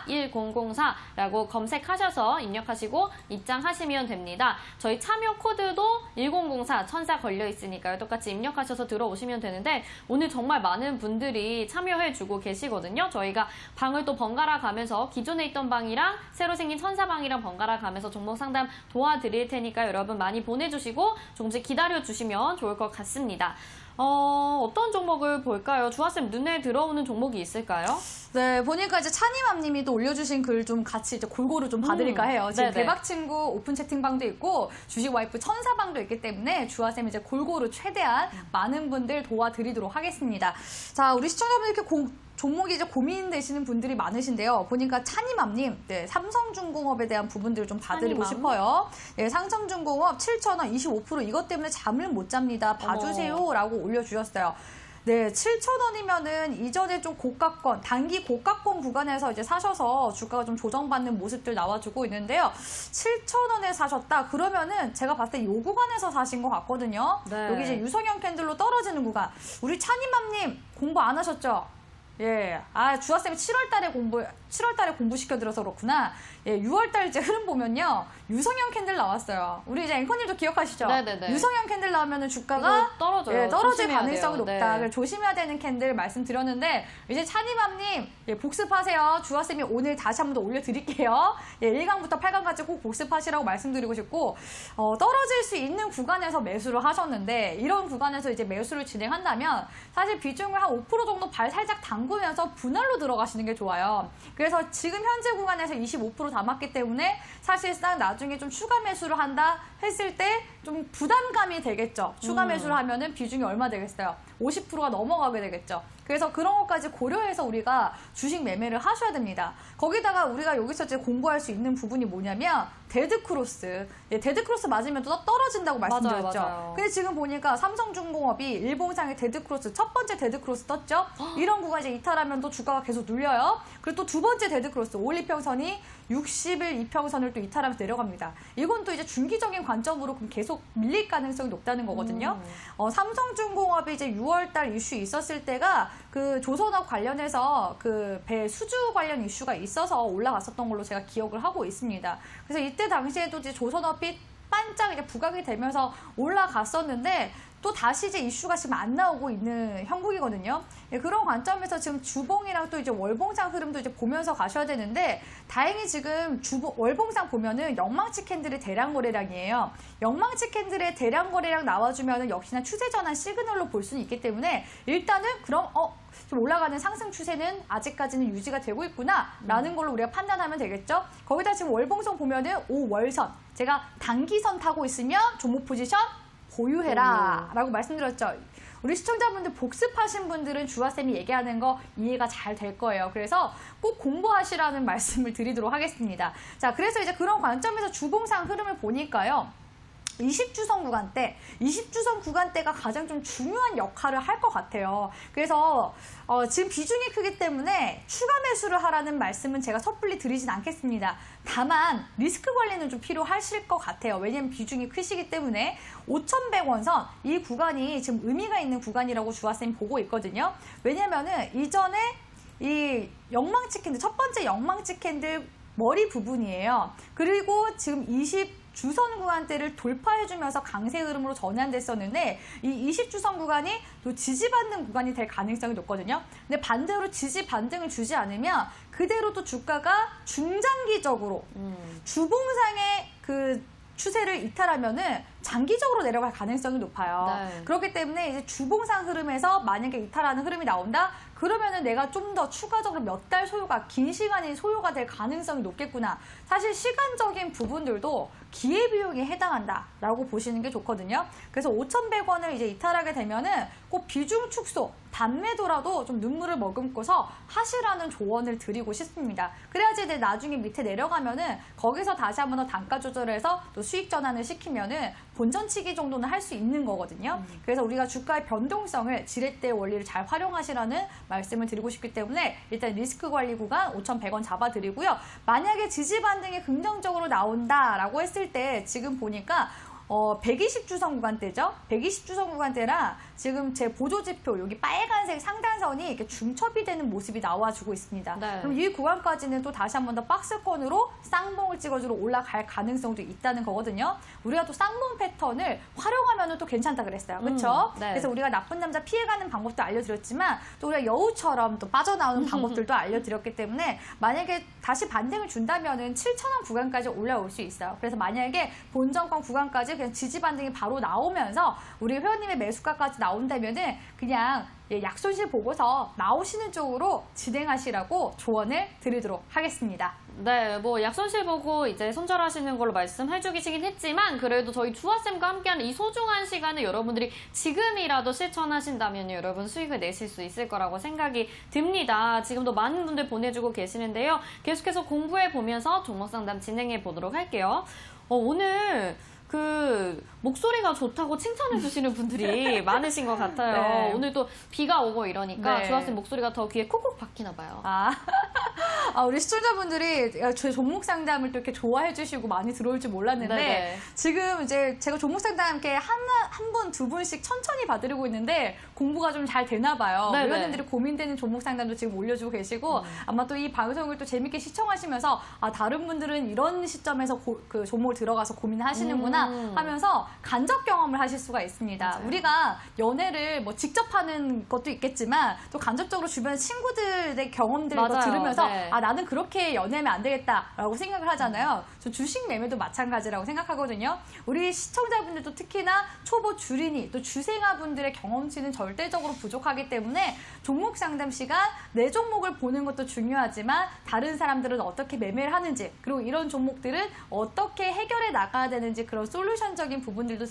1004-1004라고 검색하셔서 입력하시고 입장하시면 됩니다. 저희 참여 코드도 1004, 1004 걸려있으니까요. 똑같이 입력하셔서 들어오시면 되는데 오늘 정말 많은 분들이 참여해주고 계시거든요. 저희가 방을 또 번갈아 가면서 기존에 있던 방이랑 새로 생긴 천사방이랑 번갈아 가면서 종목 상담 도와드릴 테니까 여러분 많이 보내주시고 조금씩 기다려주시면 좋을 것 같습니다. 어떤 종목을 볼까요? 주하쌤 눈에 들어오는 종목이 있을까요? 네, 보니까 이제 차니맘님이 또 올려주신 글 좀 같이 이제 골고루 좀 봐드릴까 해요. 지금 네네. 대박친구 오픈 채팅방도 있고 주식 와이프 천사방도 있기 때문에 주하쌤 이제 골고루 최대한 많은 분들 도와드리도록 하겠습니다. 자, 우리 시청자분들 이렇게 종목이 이제 고민되시는 분들이 많으신데요. 보니까 차니맘님, 네, 삼성중공업에 대한 부분들을 좀 봐드리고 차니맘? 싶어요. 네, 삼성중공업 7,000원 25% 이것 때문에 잠을 못 잡니다. 봐주세요라고 올려주셨어요. 네, 7,000원이면은 이전에 좀 고가권, 단기 고가권 구간에서 이제 사셔서 주가가 좀 조정받는 모습들 나와주고 있는데요. 7,000원에 사셨다? 그러면은 제가 봤을 때 이 구간에서 사신 것 같거든요. 네. 여기 이제 유성형 캔들로 떨어지는 구간. 우리 차니맘님 공부 안 하셨죠? 예. 주하쌤이 7월달에 공부시켜드려서 그렇구나. 예, 6월달 이제 흐름 보면요. 유성형 캔들 나왔어요. 우리 이제 앵커님도 기억하시죠? 네네네. 유성형 캔들 나오면은 주가가 이거 떨어져요. 예, 떨어질 조심해야 가능성이 돼요. 높다. 네. 그래서 조심해야 되는 캔들 말씀드렸는데, 이제 차니맘님, 예, 복습하세요. 주하쌤이 오늘 다시 한 번 더 올려드릴게요. 예, 1강부터 8강까지 꼭 복습하시라고 말씀드리고 싶고, 떨어질 수 있는 구간에서 매수를 하셨는데, 이런 구간에서 이제 매수를 진행한다면, 사실 비중을 한 5% 정도 살짝 담그면서 분할로 들어가시는 게 좋아요. 그래서 지금 현재 구간에서 25% 담았기 때문에 사실상 나중에 좀 추가 매수를 한다 했을 때 좀 부담감이 되겠죠. 추가 매수를 하면은 비중이 얼마 되겠어요? 50%가 넘어가게 되겠죠. 그래서 그런 것까지 고려해서 우리가 주식 매매를 하셔야 됩니다. 거기다가 우리가 여기서 이제 공부할 수 있는 부분이 뭐냐면 데드크로스. 예, 데드크로스 맞으면 또 떨어진다고 말씀드렸죠. 맞아요. 근데 지금 보니까 삼성중공업이 일봉상의 데드크로스, 첫 번째 데드크로스 떴죠. 이런 구간 이제 이탈하면 또 주가가 계속 눌려요. 그리고 또 두 번째 데드크로스, 5일이평선이 60일 이평선을 또 이탈하면서 내려갑니다. 이건 또 이제 중기적인 관점으로 그럼 계속 밀릴 가능성이 높다는 거거든요. 삼성중공업이 이제 6월달 이슈 있었을 때가 그 조선업 관련해서 그 배 수주 관련 이슈가 있어서 올라갔었던 걸로 제가 기억을 하고 있습니다. 그래서 이때 당시에도 이제 조선업이 반짝 이제 부각이 되면서 올라갔었는데 또 다시 이제 이슈가 지금 안 나오고 있는 형국이거든요. 예, 그런 관점에서 지금 주봉이랑 또 이제 월봉상 흐름도 이제 보면서 가셔야 되는데 다행히 지금 월봉상 보면은 영망치 캔들의 대량 거래량이에요. 영망치 캔들의 대량 거래량 나와주면은 역시나 추세 전환 시그널로 볼 수는 있기 때문에 일단은 그럼 좀 올라가는 상승 추세는 아직까지는 유지가 되고 있구나라는 걸로 우리가 판단하면 되겠죠. 거기다 지금 월봉선 보면은 5월선 제가 단기선 타고 있으면 종목 포지션 보유해라 라고 말씀드렸죠. 우리 시청자분들 복습하신 분들은 주하쌤이 얘기하는 거 이해가 잘 될 거예요. 그래서 꼭 공부하시라는 말씀을 드리도록 하겠습니다. 자, 그래서 이제 그런 관점에서 주봉상 흐름을 보니까요. 20주선 구간대가 가장 좀 중요한 역할을 할 것 같아요. 그래서 지금 비중이 크기 때문에 추가 매수를 하라는 말씀은 제가 섣불리 드리진 않겠습니다. 다만 리스크 관리는 좀 필요하실 것 같아요. 왜냐하면 비중이 크시기 때문에 5,100원선 이 구간이 지금 의미가 있는 구간이라고 주하쌤이 보고 있거든요. 왜냐면은 이전에 이 영망치 캔들, 첫 번째 영망치 캔들 머리 부분이에요. 그리고 지금 주선 구간대를 돌파해주면서 강세 흐름으로 전환됐었는데 이 20주선 구간이 또 지지받는 구간이 될 가능성이 높거든요. 근데 반대로 지지 반등을 주지 않으면 그대로 또 주가가 중장기적으로 주봉상의 그 추세를 이탈하면은 장기적으로 내려갈 가능성이 높아요. 네. 그렇기 때문에 이제 주봉상 흐름에서 만약에 이탈하는 흐름이 나온다? 그러면은 내가 좀 더 추가적으로 몇 달 소요가, 긴 시간이 소요가 될 가능성이 높겠구나. 사실 시간적인 부분들도 기회비용에 해당한다라고 보시는 게 좋거든요. 그래서 5,100원을 이제 이탈하게 되면은 꼭 비중 축소, 단매도라도 좀 눈물을 머금고서 하시라는 조언을 드리고 싶습니다. 그래야지 이제 나중에 밑에 내려가면은 거기서 다시 한번 더 단가 조절을 해서 또 수익 전환을 시키면은 본전치기 정도는 할 수 있는 거거든요. 그래서 우리가 주가의 변동성을 지렛대 원리를 잘 활용하시라는 말씀을 드리고 싶기 때문에 일단 리스크 관리 구간 5,100원 잡아드리고요. 만약에 지지 반등이 긍정적으로 나온다라고 했을 때 지금 보니까 120주선 구간대죠. 120주선 구간대랑 지금 제 보조지표 여기 빨간색 상단선이 이렇게 중첩이 되는 모습이 나와주고 있습니다. 네. 그럼 이 구간까지는 또 다시 한번 더 박스권으로 쌍봉을 찍어주러 올라갈 가능성도 있다는 거거든요. 우리가 또 쌍봉 패턴을 활용하면 또 괜찮다 그랬어요. 그렇죠? 네. 그래서 우리가 나쁜 남자 피해가는 방법도 알려드렸지만 또 우리가 여우처럼 또 빠져나오는 방법들도 알려드렸기 때문에 만약에 다시 반등을 준다면은 7,000원 구간까지 올라올 수 있어요. 그래서 만약에 본전권 구간까지 그냥 지지 반등이 바로 나오면서 우리 회원님의 매수가까지 나온다면은 그냥 약손실 보고서 나오시는 쪽으로 진행하시라고 조언을 드리도록 하겠습니다. 네, 뭐 약손실 보고 이제 손절하시는 걸로 말씀해 주시긴 했지만 그래도 저희 주아쌤과 함께하는 이 소중한 시간을 여러분들이 지금이라도 실천하신다면 여러분 수익을 내실 수 있을 거라고 생각이 듭니다. 지금도 많은 분들 보내주고 계시는데요. 계속해서 공부해 보면서 종목 상담 진행해 보도록 할게요. 오늘 그 목소리가 좋다고 칭찬해 주시는 분들이 많으신 것 같아요. 네. 오늘 또 비가 오고 이러니까 네. 주아쌤 목소리가 더 귀에 콕콕 박히나 봐요. 우리 시청자분들이 제 종목 상담을 또 이렇게 좋아해 주시고 많이 들어올 줄 몰랐는데 네네. 지금 이제 제가 종목 상담 함께 한 분, 두 분씩 천천히 봐드리고 있는데 공부가 좀 잘 되나 봐요. 네네. 회원님들이 고민되는 종목 상담도 지금 올려주고 계시고 아마 또 이 방송을 또 재밌게 시청하시면서 다른 분들은 이런 시점에서 그 종목을 들어가서 고민하시는구나 하면서 간접 경험을 하실 수가 있습니다. 맞아요. 우리가 연애를 뭐 직접 하는 것도 있겠지만 또 간접적으로 주변 친구들의 경험들을 맞아요. 들으면서 네. 나는 그렇게 연애하면 안 되겠다라고 생각을 하잖아요. 저 주식 매매도 마찬가지라고 생각하거든요. 우리 시청자분들도 특히나 초보 주린이 또 주생아분들의 경험치는 절대적으로 부족하기 때문에 종목 상담 시간 내 종목을 보는 것도 중요하지만 다른 사람들은 어떻게 매매를 하는지 그리고 이런 종목들은 어떻게 해결해 나가야 되는지 그런 솔루션적인 부분들도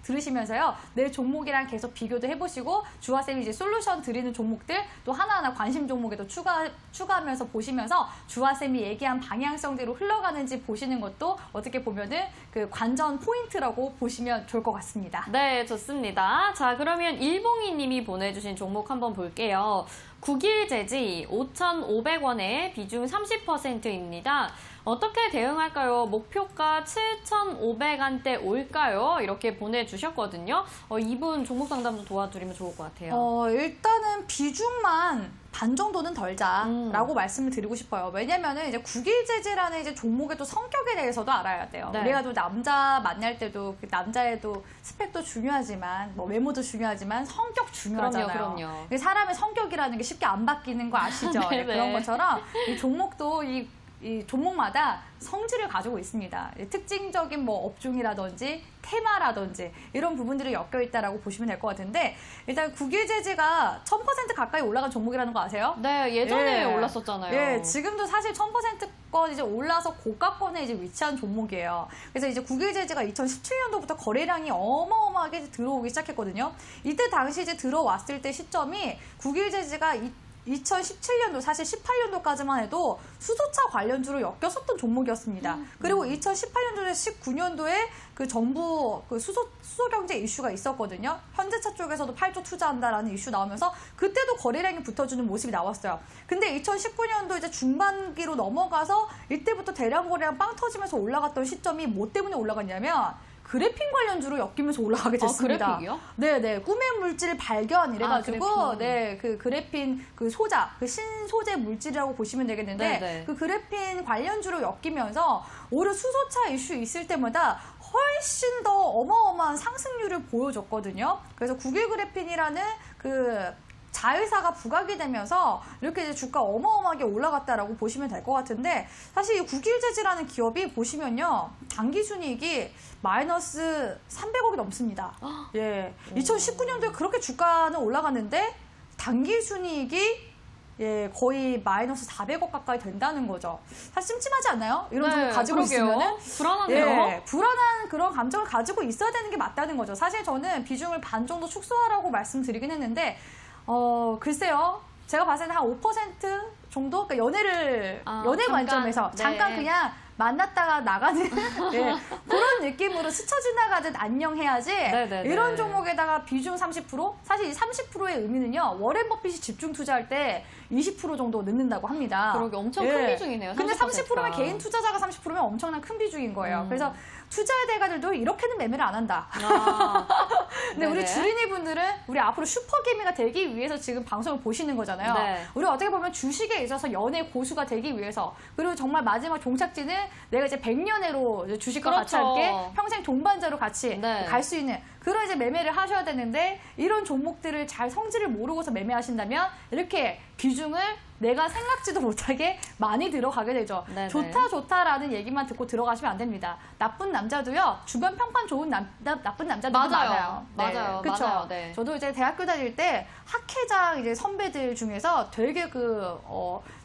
들으시면서요. 내 종목이랑 계속 비교도 해보시고 주아쌤이 이제 솔루션 드리는 종목들 또 하나하나 관심 종목에도 추가하면서 보시면서 주아쌤이 얘기한 방향성대로 흘러가는지 보시는 것도 어떻게 보면은 그 관전 포인트라고 보시면 좋을 것 같습니다. 네, 좋습니다. 자, 그러면 일봉이 님이 보내주신 종목 한번 볼게요. 국일제지 5,500원에 비중 30%입니다. 어떻게 대응할까요? 목표가 7,500원대 올까요? 이렇게 보내주셨거든요. 이분 종목 상담도 도와드리면 좋을 것 같아요. 일단은 비중만 반 정도는 덜자라고 말씀을 드리고 싶어요. 왜냐면은 이제 국일제지라는 이제 종목의 또 성격에 대해서도 알아야 돼요. 네. 우리가 또 남자 만날 때도 그 남자애도 스펙도 중요하지만 뭐 외모도 중요하지만 성격 중요하잖아요. 그럼요. 사람의 성격이라는 게 쉽게 안 바뀌는 거 아시죠? 네네. 그런 것처럼 이 종목도 이 종목마다 성질을 가지고 있습니다. 특징적인 뭐 업종이라든지 테마라든지 이런 부분들이 엮여 있다라고 보시면 될 것 같은데 일단 국일제지가 1000% 가까이 올라간 종목이라는 거 아세요? 네, 예전에 예. 올랐었잖아요. 예, 지금도 사실 1000%권 이제 올라서 고가권에 이제 위치한 종목이에요. 그래서 이제 국일제지가 2017년도부터 거래량이 어마어마하게 들어오기 시작했거든요. 이때 당시 이제 들어왔을 때 시점이 국일제지가 2017년도 사실 18년도까지만 해도 수소차 관련주로 엮였었던 종목이었습니다. 그리고 2018년도에 19년도에 그 정부 그 수소 경제 이슈가 있었거든요. 현대차 쪽에서도 8조 투자한다라는 이슈 나오면서 그때도 거래량이 붙어주는 모습이 나왔어요. 근데 2019년도 이제 중반기로 넘어가서 이때부터 대량 거래량 빵 터지면서 올라갔던 시점이 뭐 때문에 올라갔냐면 그래핀 관련주로 엮이면서 올라가게 됐습니다. 그래픽이요? 네네. 꿈의 물질 발견 이래가지고 그래핀. 네, 그 그래핀 그 소자, 그 신소재 물질이라고 보시면 되겠는데 네네. 그 그래핀 관련주로 엮이면서 오히려 수소차 이슈 있을 때마다 훨씬 더 어마어마한 상승률을 보여줬거든요. 그래서 국일그래핀이라는 그 자회사가 부각이 되면서 이렇게 이제 주가 어마어마하게 올라갔다라고 보시면 될 것 같은데, 사실 이 국일재지라는 기업이 보시면요, 당기순이익이 마이너스 300억이 넘습니다. 예, 2019년도에 그렇게 주가는 올라갔는데 당기순이익이 거의 마이너스 400억 가까이 된다는 거죠. 사실 찜찜하지 않나요? 이런 종 가지고 있으면은 불안하네요. 불안한 그런 감정을 가지고 있어야 되는 게 맞다는 거죠. 사실 저는 비중을 반 정도 축소하라고 말씀드리긴 했는데, 글쎄요. 제가 봤을 때 한 5% 정도? 그러니까 연애 잠깐, 관점에서 잠깐 네. 그냥 만났다가 나가는 예, 그런 느낌으로 스쳐 지나가듯 안녕해야지. 네네네. 이런 종목에다가 비중 30%? 사실 이 30%의 의미는요, 워렌 버핏이 집중 투자할 때 20% 정도 넣는다고 합니다. 그러게 엄청 큰 비중이네요. 근데 30%면 30%가. 개인 투자자가 30%면 엄청난 큰 비중인 거예요. 그래서 투자의 대가들도 이렇게는 매매를 안 한다. 근데 우리 네네. 주린이 분들은 우리 앞으로 슈퍼개미가 되기 위해서 지금 방송을 보시는 거잖아요. 네. 우리 어떻게 보면 주식에 있어서 연애 고수가 되기 위해서, 그리고 정말 마지막 종착지는 내가 이제 100년애로 이제 주식과 같이 그렇죠. 함께 평생 동반자로 같이 네. 갈 수 있는 그런 이제 매매를 하셔야 되는데, 이런 종목들을 잘 성질을 모르고서 매매하신다면 이렇게 비중을 내가 생각지도 못하게 많이 들어가게 되죠. 네네. 좋다라는 얘기만 듣고 들어가시면 안 됩니다. 나쁜 남자도요, 주변 평판 좋은 나쁜 남자들도 많아요. 맞아요. 그쵸? 맞아요. 네. 저도 이제 대학교 다닐 때 학회장 이제 선배들 중에서 되게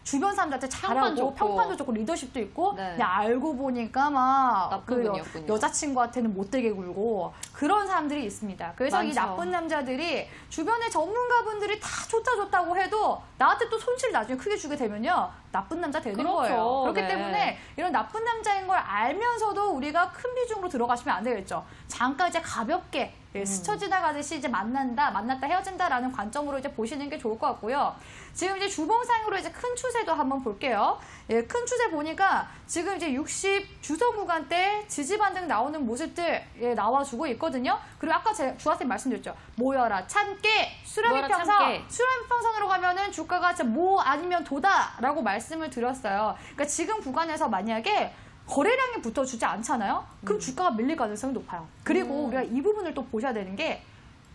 주변 사람들한테 잘하고 평판도 좋고 리더십도 있고, 네. 그냥 알고 보니까 막 나쁜 분이었군요. 여자친구한테는 못되게 굴고 그런 사람들이 있습니다. 그래서 이 많죠. 나쁜 남자들이 주변의 전문가분들이 다 좋다고 해도 나한테 또 손실 나중에 크게 주게 되면요, 나쁜 남자 되는 그렇죠. 거예요. 그렇기 네. 때문에 이런 나쁜 남자인 걸 알면서도 우리가 큰 비중으로 들어가시면 안 되겠죠. 잠깐 이제 가볍게 스쳐 지나가듯이 이제 만났다 헤어진다라는 관점으로 이제 보시는 게 좋을 것 같고요. 지금 이제 주봉상으로 이제 큰 추세도 한번 볼게요. 예, 큰 추세 보니까 지금 이제 60 주선 구간대 지지 반등 나오는 모습들 나와주고 있거든요. 그리고 아까 제가 주한테 말씀드렸죠. 모여라 참깨 수렴이 모여라, 평선, 참깨. 수렴이 평선으로 가면은 주가가 진짜 모 아니면 도다라고 말씀을 드렸어요. 그러니까 지금 구간에서 만약에 거래량이 붙어주지 않잖아요? 그럼 주가가 밀릴 가능성이 높아요. 그리고 우리가 이 부분을 또 보셔야 되는 게,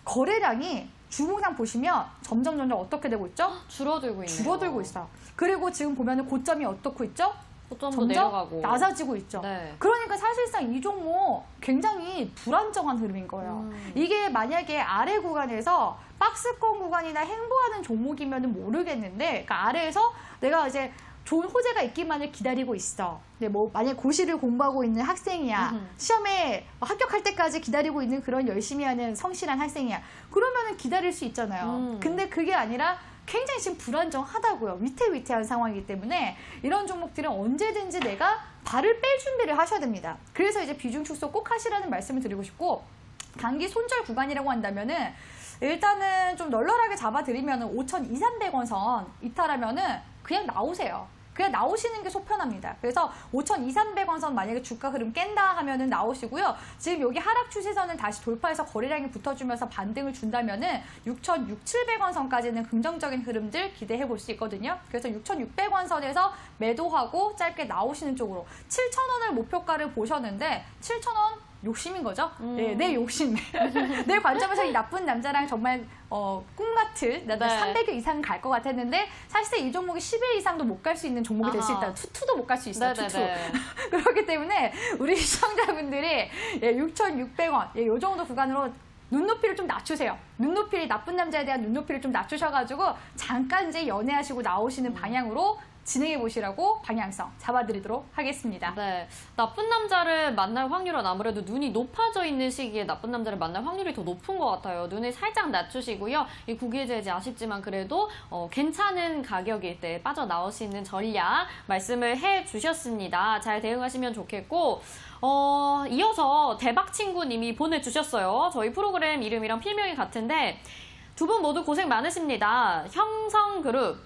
거래량이 주봉상 보시면 점점 어떻게 되고 있죠? 줄어들고 있네요. 줄어들고 있어요. 그리고 지금 보면은 고점이 어떻고 있죠? 고점도 점점 내려가고. 낮아지고 있죠. 네. 그러니까 사실상 이 종목 굉장히 불안정한 흐름인 거예요. 이게 만약에 아래 구간에서 박스권 구간이나 행보하는 종목이면 모르겠는데, 그러니까 아래에서 내가 이제 좋은 호재가 있기만을 기다리고 있어. 근데 뭐 만약 고시를 공부하고 있는 학생이야. 시험에 합격할 때까지 기다리고 있는 그런 열심히 하는 성실한 학생이야. 그러면은 기다릴 수 있잖아요. 근데 그게 아니라 굉장히 지금 불안정하다고요. 위태위태한 상황이기 때문에 이런 종목들은 언제든지 내가 발을 뺄 준비를 하셔야 됩니다. 그래서 이제 비중 축소 꼭 하시라는 말씀을 드리고 싶고, 단기 손절 구간이라고 한다면은 일단은 좀 널널하게 잡아드리면은 5,200~300원 선 이탈하면은 그냥 나오세요. 그냥 나오시는 게 속편합니다. 그래서 5,200~300원 선 만약에 주가 흐름 깬다 하면은 나오시고요. 지금 여기 하락 추세선을 다시 돌파해서 거래량이 붙어주면서 반등을 준다면은 6,600~700원 선까지는 긍정적인 흐름들 기대해 볼 수 있거든요. 그래서 6,600원 선에서 매도하고 짧게 나오시는 쪽으로 7,000원을 목표가를 보셨는데 7,000원 욕심인 거죠? 네, 내 욕심. 내 관점에서 이 나쁜 남자랑 정말 꿈같은 300일 이상 갈 것 같았는데, 사실상 이 종목이 10일 이상도 못 갈 수 있는 종목이 될 수 있다. 투투도 못 갈 수 있어요. 투투. 그렇기 때문에 우리 시청자분들이 6,600원 이 정도 구간으로 눈높이를 좀 낮추세요. 눈높이를, 나쁜 남자에 대한 눈높이를 좀 낮추셔가지고 잠깐 이제 연애하시고 나오시는 방향으로 진행해 보시라고 방향성 잡아드리도록 하겠습니다. 네, 나쁜 남자를 만날 확률은 아무래도 눈이 높아져 있는 시기에 나쁜 남자를 만날 확률이 더 높은 것 같아요. 눈을 살짝 낮추시고요. 이 국외제재 아쉽지만 그래도 괜찮은 가격일 때 빠져나오시는 전략 말씀을 해주셨습니다. 잘 대응하시면 좋겠고, 이어서 대박친구님이 보내주셨어요. 저희 프로그램 이름이랑 필명이 같은데 두 분 모두 고생 많으십니다. 형성그룹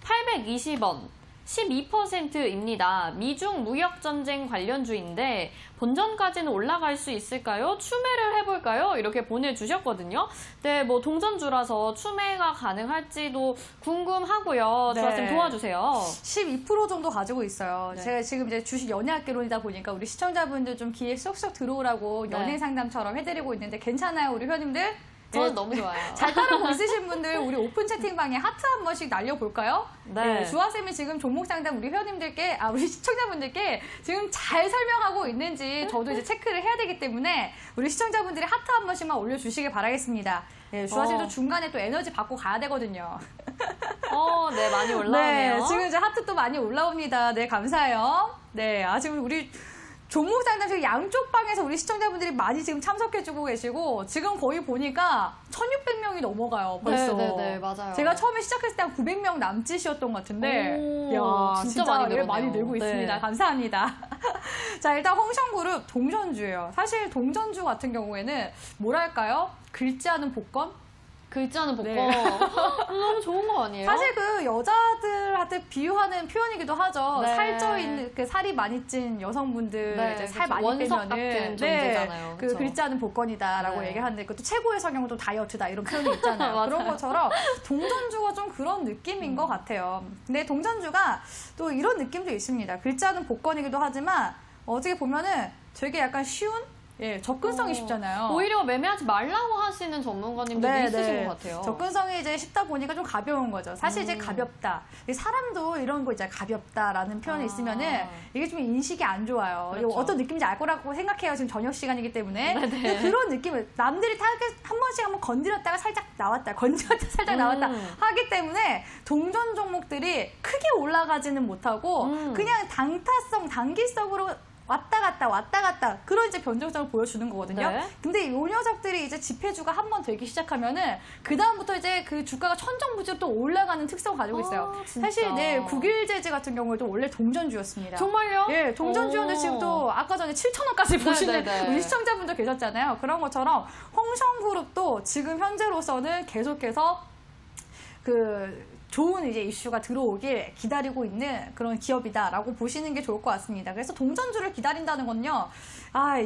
820원. 12%입니다. 미중 무역전쟁 관련주인데 본전까지는 올라갈 수 있을까요? 추매를 해볼까요? 이렇게 보내주셨거든요. 네, 뭐 동전주라서 추매가 가능할지도 궁금하고요. 주아쌤 도와주세요. 12% 정도 가지고 있어요. 네. 제가 지금 이제 주식 연예학개론이다 보니까 우리 시청자분들 좀 귀에 쏙쏙 들어오라고 연예 상담처럼 해드리고 있는데 괜찮아요, 우리 회원님들? 저는 너무 좋아요. 잘 따라오고 있으신 분들 우리 오픈 채팅방에 하트 한 번씩 날려볼까요? 네. 주아쌤이 지금 종목 상담 우리 회원님들께, 우리 시청자분들께 지금 잘 설명하고 있는지 저도 이제 체크를 해야 되기 때문에 우리 시청자분들이 하트 한 번씩만 올려주시길 바라겠습니다. 네, 주아쌤도 중간에 또 에너지 받고 가야 되거든요. 네, 많이 올라오네요. 네, 지금 이제 하트 또 많이 올라옵니다. 네, 감사해요. 네, 지금 우리 종목 상담실 양쪽 방에서 우리 시청자분들이 많이 지금 참석해주고 계시고 지금 거의 보니까 1,600명이 넘어가요, 벌써. 네, 맞아요. 제가 처음에 시작했을 때 한 900명 남짓이었던 것 같은데 진짜 많이 늘었네요. 많이 늘고 네. 있습니다. 감사합니다. 자, 일단 홍성그룹 동전주예요. 사실 동전주 같은 경우에는 뭐랄까요? 긁지 않은 복권? 글자는 복권. 네. 너무 좋은 거 아니에요? 사실 그 여자들한테 비유하는 표현이기도 하죠. 네. 살쪄 있는 그 살이 많이 찐 여성분들 네, 이제 살 그렇죠. 많이 원석 빼면은 같은 존재잖아요. 그 그렇죠. 글자는 복권이다라고 네. 얘기를 하는데 그것도 최고의 성형은 다이어트다 이런 표현이 있잖아요. 맞아요. 그런 것처럼 동전주가 좀 그런 느낌인 것 같아요. 근데 동전주가 또 이런 느낌도 있습니다. 글자는 복권이기도 하지만 어떻게 보면은 되게 약간 쉬운 접근성이 쉽잖아요. 오히려 매매하지 말라고 하시는 전문가님들도 있으신 것 같아요. 접근성이 이제 쉽다 보니까 좀 가벼운 거죠. 사실 이제 가볍다. 이 사람도 이런 거 이제 가볍다라는 표현이 있으면은 이게 좀 인식이 안 좋아요. 그렇죠. 이거 어떤 느낌인지 알 거라고 생각해요. 지금 저녁 시간이기 때문에. 근데 그런 느낌을 남들이 한 번씩 한번 건드렸다가 살짝 나왔다. 건드렸다 살짝 나왔다 하기 때문에 동전 종목들이 크게 올라가지는 못하고 그냥 당타성, 단기성으로 왔다 갔다 그런 이제 변동성을 보여주는 거거든요. 네. 근데 이 녀석들이 이제 지폐주가 한 번 되기 시작하면은 그 다음부터 이제 그 주가가 천정부지로 또 올라가는 특성을 가지고 있어요. 진짜. 사실 국일재즈 같은 경우에도 원래 동전주였습니다. 정말요? 예, 동전주였는데 지금 또 아까 전에 7,000원까지 보시는 네네네. 우리 시청자분들 계셨잖아요. 그런 것처럼 홍성그룹도 지금 현재로서는 계속해서 좋은 이제 이슈가 들어오길 기다리고 있는 그런 기업이다라고 보시는 게 좋을 것 같습니다. 그래서 동전주를 기다린다는 건요.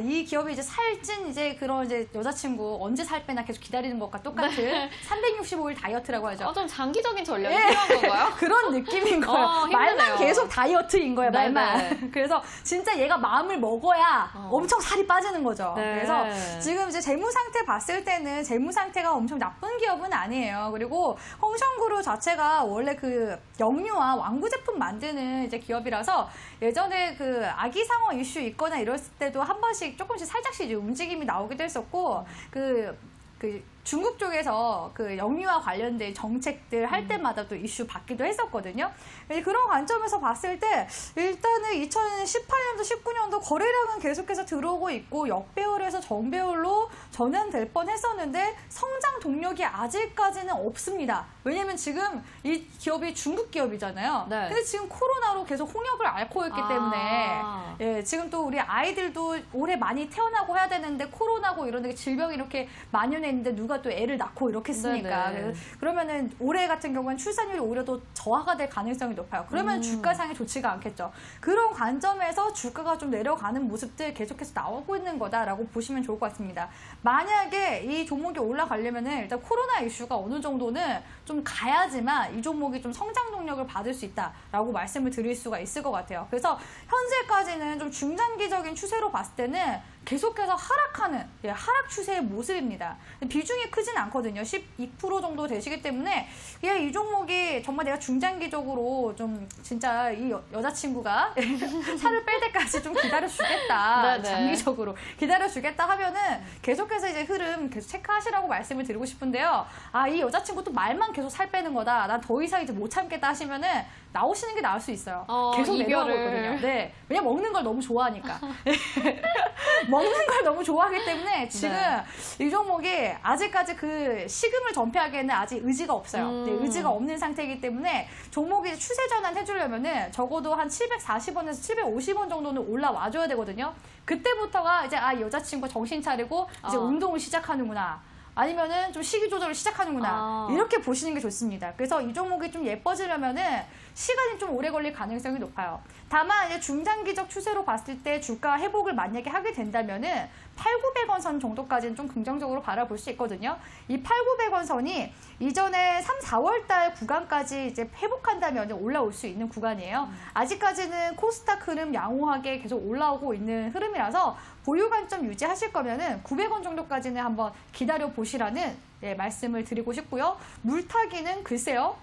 이 기업이 이제 살찐 이제 그런 이제 여자친구 언제 살 빼나 계속 기다리는 것과 똑같은 365일 다이어트라고 하죠. 좀 장기적인 전략이 필요한 건가요? 그런 느낌인 거예요. 힘드네요. 말만 계속 다이어트인 거예요, 네네. 말만. 그래서 진짜 얘가 마음을 먹어야 엄청 살이 빠지는 거죠. 네. 그래서 지금 이제 재무 상태 봤을 때는 재무 상태가 엄청 나쁜 기업은 아니에요. 그리고 홍성그룹 자체가 원래 그 영유아 왕구 제품 만드는 이제 기업이라서 예전에 그 아기 상어 이슈 있거나 이랬을 때도 한 번씩 조금씩 살짝씩 이제 움직임이 나오기도 했었고 그 중국 쪽에서 그 영유아 관련된 정책들 할 때마다 또 이슈 받기도 했었거든요. 그런 관점에서 봤을 때 일단은 2018년도, 19년도 거래량은 계속해서 들어오고 있고 역배열에서 정배열로 전환될 뻔했었는데 성장 동력이 아직까지는 없습니다. 왜냐면 지금 이 기업이 중국 기업이잖아요. 네. 근데 지금 코로나로 계속 홍역을 앓고 있기 때문에 지금 또 우리 아이들도 올해 많이 태어나고 해야 되는데 코로나고 이런 질병이 이렇게 만연해 있는데 누가 또 애를 낳고 이렇게 했으니까. 그러면은 올해 같은 경우는 출산율이 오히려 더 저하가 될 가능성이 높아요. 그러면 주가상이 좋지가 않겠죠. 그런 관점에서 주가가 좀 내려가는 모습들 계속해서 나오고 있는 거다라고 보시면 좋을 것 같습니다. 만약에 이 종목이 올라가려면은 일단 코로나 이슈가 어느 정도는 좀 가야지만 이 종목이 좀 성장 동력을 받을 수 있다라고 말씀을 드릴 수가 있을 것 같아요. 그래서 현재까지는 좀 중장기적인 추세로 봤을 때는 계속해서 하락하는 하락 추세의 모습입니다. 비중이 크진 않거든요. 12% 정도 되시기 때문에 이 종목이 정말 내가 중장기적으로 좀 진짜 이 여자친구가 살을 뺄 때까지 좀 기다려주겠다. 장기적으로 기다려주겠다 하면은 계속해서 이제 흐름 계속 체크하시라고 말씀을 드리고 싶은데요. 이 여자친구 또 말만 계속 살 빼는 거다. 난 더 이상 이제 못 참겠다 하시면은 나오시는 게 나을 수 있어요. 계속 내려가고 있거든요. 네. 왜냐면 먹는 걸 너무 좋아하니까. 먹는 걸 너무 좋아하기 때문에 지금 이 종목이 아직까지 그 시금을 전폐하기에는 아직 의지가 없어요. 의지가 없는 상태이기 때문에 종목이 추세 전환 해주려면은 적어도 한 740원에서 750원 정도는 올라와줘야 되거든요. 그때부터가 이제 여자친구 정신 차리고 이제 운동을 시작하는구나. 아니면은 좀 시기 조절을 시작하는구나. 이렇게 보시는 게 좋습니다. 그래서 이 종목이 좀 예뻐지려면은 시간이 좀 오래 걸릴 가능성이 높아요. 다만 이제 중장기적 추세로 봤을 때 주가 회복을 만약에 하게 된다면은 8,900원 선 정도까지는 좀 긍정적으로 바라볼 수 있거든요. 이 8,900원 선이 이전에 3, 4월 달 구간까지 이제 회복한다면 올라올 수 있는 구간이에요. 아직까지는 코스닥 흐름 양호하게 계속 올라오고 있는 흐름이라서 보유 관점 유지하실 거면은 900원 정도까지는 한번 기다려 보시라는 말씀을 드리고 싶고요. 물타기는 글쎄요.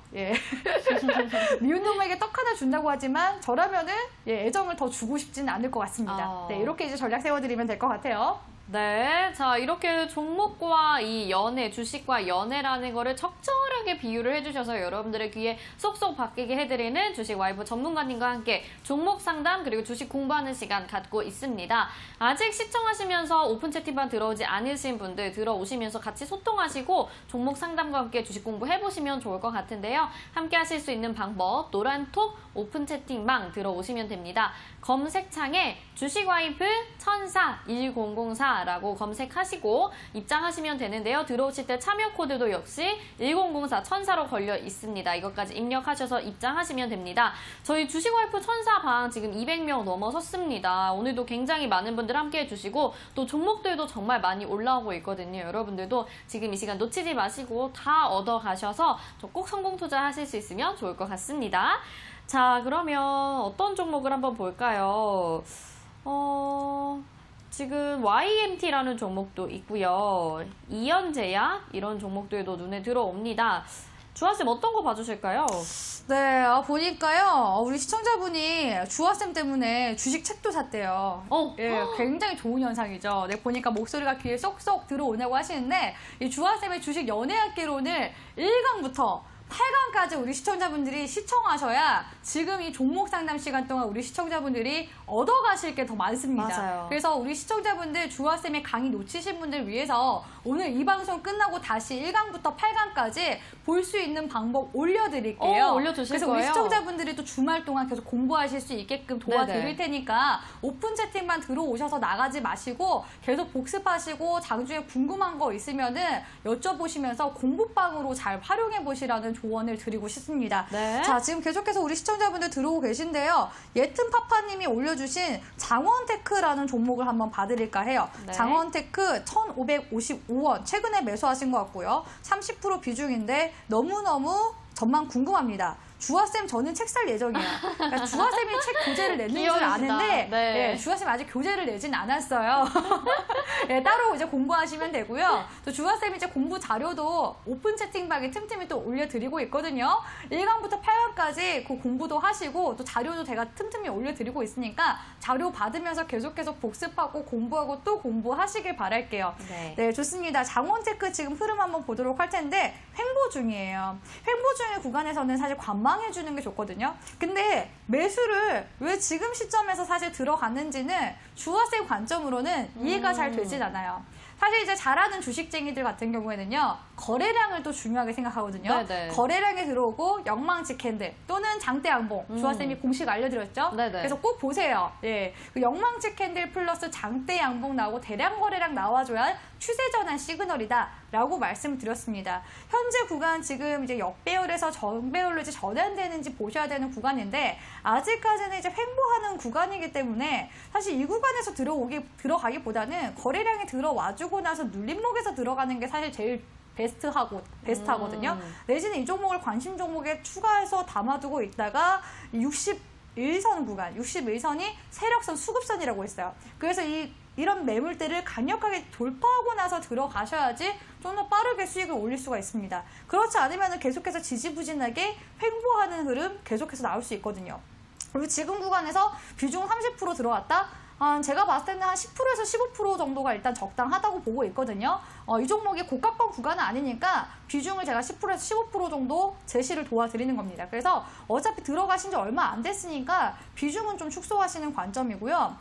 미운 놈에게 떡 하나 준다고 하지만 저라면은 애정을 더 주고 싶지는 않을 것 같습니다. 이렇게 이제 전략 세워드리면 될 것 같아요. 네, 자 이렇게 종목과 이 연애, 주식과 연애라는 거를 적절하게 비유를 해주셔서 여러분들의 귀에 쏙쏙 박히게 해드리는 주식 와이프 전문가님과 함께 종목 상담 그리고 주식 공부하는 시간 갖고 있습니다. 아직 시청하시면서 오픈 채팅방 들어오지 않으신 분들 들어오시면서 같이 소통하시고 종목 상담과 함께 주식 공부 해보시면 좋을 것 같은데요. 함께 하실 수 있는 방법 노란톡 오픈 채팅방 들어오시면 됩니다. 검색창에 주식 와이프 천사 1004라고 검색하시고 입장하시면 되는데요. 들어오실 때 참여 코드도 역시 1004 천사로 걸려 있습니다. 이것까지 입력하셔서 입장하시면 됩니다. 저희 주식 와이프 천사 방 지금 200명 넘어섰습니다. 오늘도 굉장히 많은 분들 함께 해주시고 또 종목들도 정말 많이 올라오고 있거든요. 여러분들도 지금 이 시간 놓치지 마시고 다 얻어가셔서 꼭 성공 투자하실 수 있으면 좋을 것 같습니다. 자, 그러면 어떤 종목을 한번 볼까요? 지금 YMT라는 종목도 있고요. 이연제약 이런 종목들도 눈에 들어옵니다. 주아쌤 어떤 거 봐주실까요? 네, 보니까요. 우리 시청자분이 주아쌤 때문에 주식 책도 샀대요. 굉장히 좋은 현상이죠. 네, 보니까 목소리가 귀에 쏙쏙 들어오냐고 하시는데 이 주아쌤의 주식 연애학개론을 1강부터 8강까지 우리 시청자분들이 시청하셔야 지금 이 종목 상담 시간 동안 우리 시청자분들이 얻어가실 게 더 많습니다. 맞아요. 그래서 우리 시청자분들 주아쌤의 강의 놓치신 분들 위해서 오늘 이 방송 끝나고 다시 1강부터 8강까지 볼 수 있는 방법 올려드릴게요. 올려주실 그래서 거예요? 우리 시청자분들이 또 주말 동안 계속 공부하실 수 있게끔 도와드릴 네네. 테니까 오픈 채팅만 들어오셔서 나가지 마시고 계속 복습하시고 장중에 궁금한 거 있으면은 여쭤보시면서 공부방으로 잘 활용해 보시라는 조언을 드리고 싶습니다. 네. 자, 지금 계속해서 우리 시청자분들 들어오고 계신데요. 예튼파파님이 올려주신 장원테크라는 종목을 한번 봐드릴까 해요. 네. 장원테크 1,555원 최근에 매수하신 것 같고요. 30% 비중인데 너무너무 전망 궁금합니다. 주아쌤 저는 책 살 예정이에요. 그러니까 주아쌤이 책 교재를 냈는 줄 귀여우시다. 아는데 네. 주아쌤 아직 교재를 내진 않았어요. 따로 이제 공부하시면 되고요. 또 주아쌤이 이제 공부 자료도 오픈 채팅방에 틈틈이 또 올려드리고 있거든요. 1강부터 8강까지 그 공부도 하시고 또 자료도 제가 틈틈이 올려드리고 있으니까 자료 받으면서 계속해서 복습하고 공부하고 또 공부하시길 바랄게요. 네. 좋습니다. 장원테크 지금 흐름 한번 보도록 할 텐데 횡보 중이에요. 횡보 중의 구간에서는 사실 관망해주는 게 좋거든요. 근데 매수를 왜 지금 시점에서 사실 들어갔는지는 주아쌤 관점으로는 이해가 잘 되진 않아요. 사실 이제 잘하는 주식쟁이들 같은 경우에는요. 거래량을 또 중요하게 생각하거든요. 네네. 거래량이 들어오고 영망치 캔들 또는 장대 양봉. 주아쌤이 공식 알려드렸죠. 네네. 그래서 꼭 보세요. 그 영망치 캔들 플러스 장대 양봉 나오고 대량 거래량 나와줘야 추세 전환 시그널이다 라고 말씀드렸습니다. 현재 구간 지금 이제 역배열에서 정배열로 이제 전환되는지 보셔야 되는 구간인데 아직까지는 이제 횡보하는 구간이기 때문에 사실 이 구간에서 들어가기보다는 거래량이 들어와주고 나서 눌림목에서 들어가는 게 사실 제일 베스트하거든요. 내지는 이 종목을 관심 종목에 추가해서 담아두고 있다가 61선 구간, 61선이 세력선 수급선이라고 했어요. 그래서 이런 매물대를 강력하게 돌파하고 나서 들어가셔야지 좀 더 빠르게 수익을 올릴 수가 있습니다. 그렇지 않으면 계속해서 지지부진하게 횡보하는 흐름 계속해서 나올 수 있거든요. 그리고 지금 구간에서 비중 30% 들어왔다? 제가 봤을 때는 한 10%에서 15% 정도가 일단 적당하다고 보고 있거든요. 이 종목이 고가권 구간은 아니니까 비중을 제가 10%에서 15% 정도 제시를 도와드리는 겁니다. 그래서 어차피 들어가신 지 얼마 안 됐으니까 비중은 좀 축소하시는 관점이고요.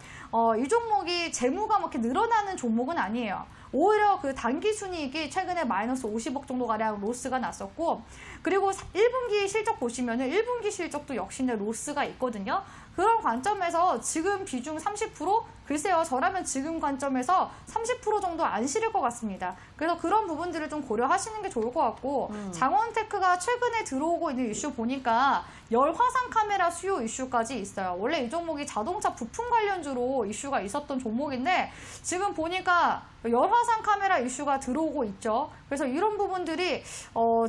이 종목이 재무가 뭐 이렇게 늘어나는 종목은 아니에요. 오히려 그 단기 순이익이 최근에 마이너스 50억 정도 가량 로스가 났었고, 그리고 1분기 실적 보시면은 1분기 실적도 역시나 로스가 있거든요. 그런 관점에서 지금 비중 30% 글쎄요, 저라면 지금 관점에서 30% 정도 안 실을 것 같습니다. 그래서 그런 부분들을 좀 고려하시는 게 좋을 것 같고 장원테크가 최근에 들어오고 있는 이슈 보니까 열화상 카메라 수요 이슈까지 있어요. 원래 이 종목이 자동차 부품 관련주로 이슈가 있었던 종목인데 지금 보니까 열화상 카메라 이슈가 들어오고 있죠. 그래서 이런 부분들이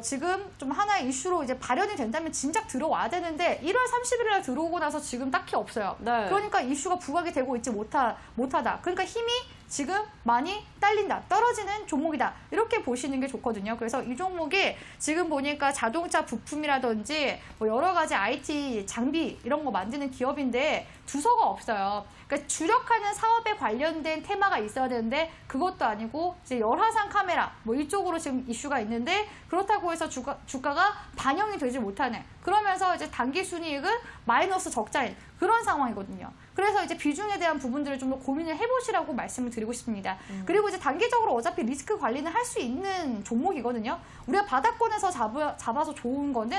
지금 좀 하나의 이슈로 이제 발현이 된다면 진작 들어와야 되는데 1월 30일 날 들어오고 나서 지금 딱히 없어요. 네. 그러니까 이슈가 부각이 되고 있지 못하다. 그러니까 힘이 지금 많이 딸린다, 떨어지는 종목이다. 이렇게 보시는 게 좋거든요. 그래서 이 종목이 지금 보니까 자동차 부품이라든지 뭐 여러 가지 IT 장비 이런 거 만드는 기업인데 두서가 없어요. 그러니까 주력하는 사업에 관련된 테마가 있어야 되는데 그것도 아니고 이제 열화상 카메라 뭐 이쪽으로 지금 이슈가 있는데 그렇다고 해서 주가가 반영이 되지 못하는 그러면서 이제 단기 순이익은 마이너스 적자인 그런 상황이거든요. 그래서 이제 비중에 대한 부분들을 좀 더 고민을 해보시라고 말씀을 드리고 싶습니다. 그리고 이제 단기적으로 어차피 리스크 관리는 할 수 있는 종목이거든요. 우리가 바닥권에서 잡아서 좋은 거는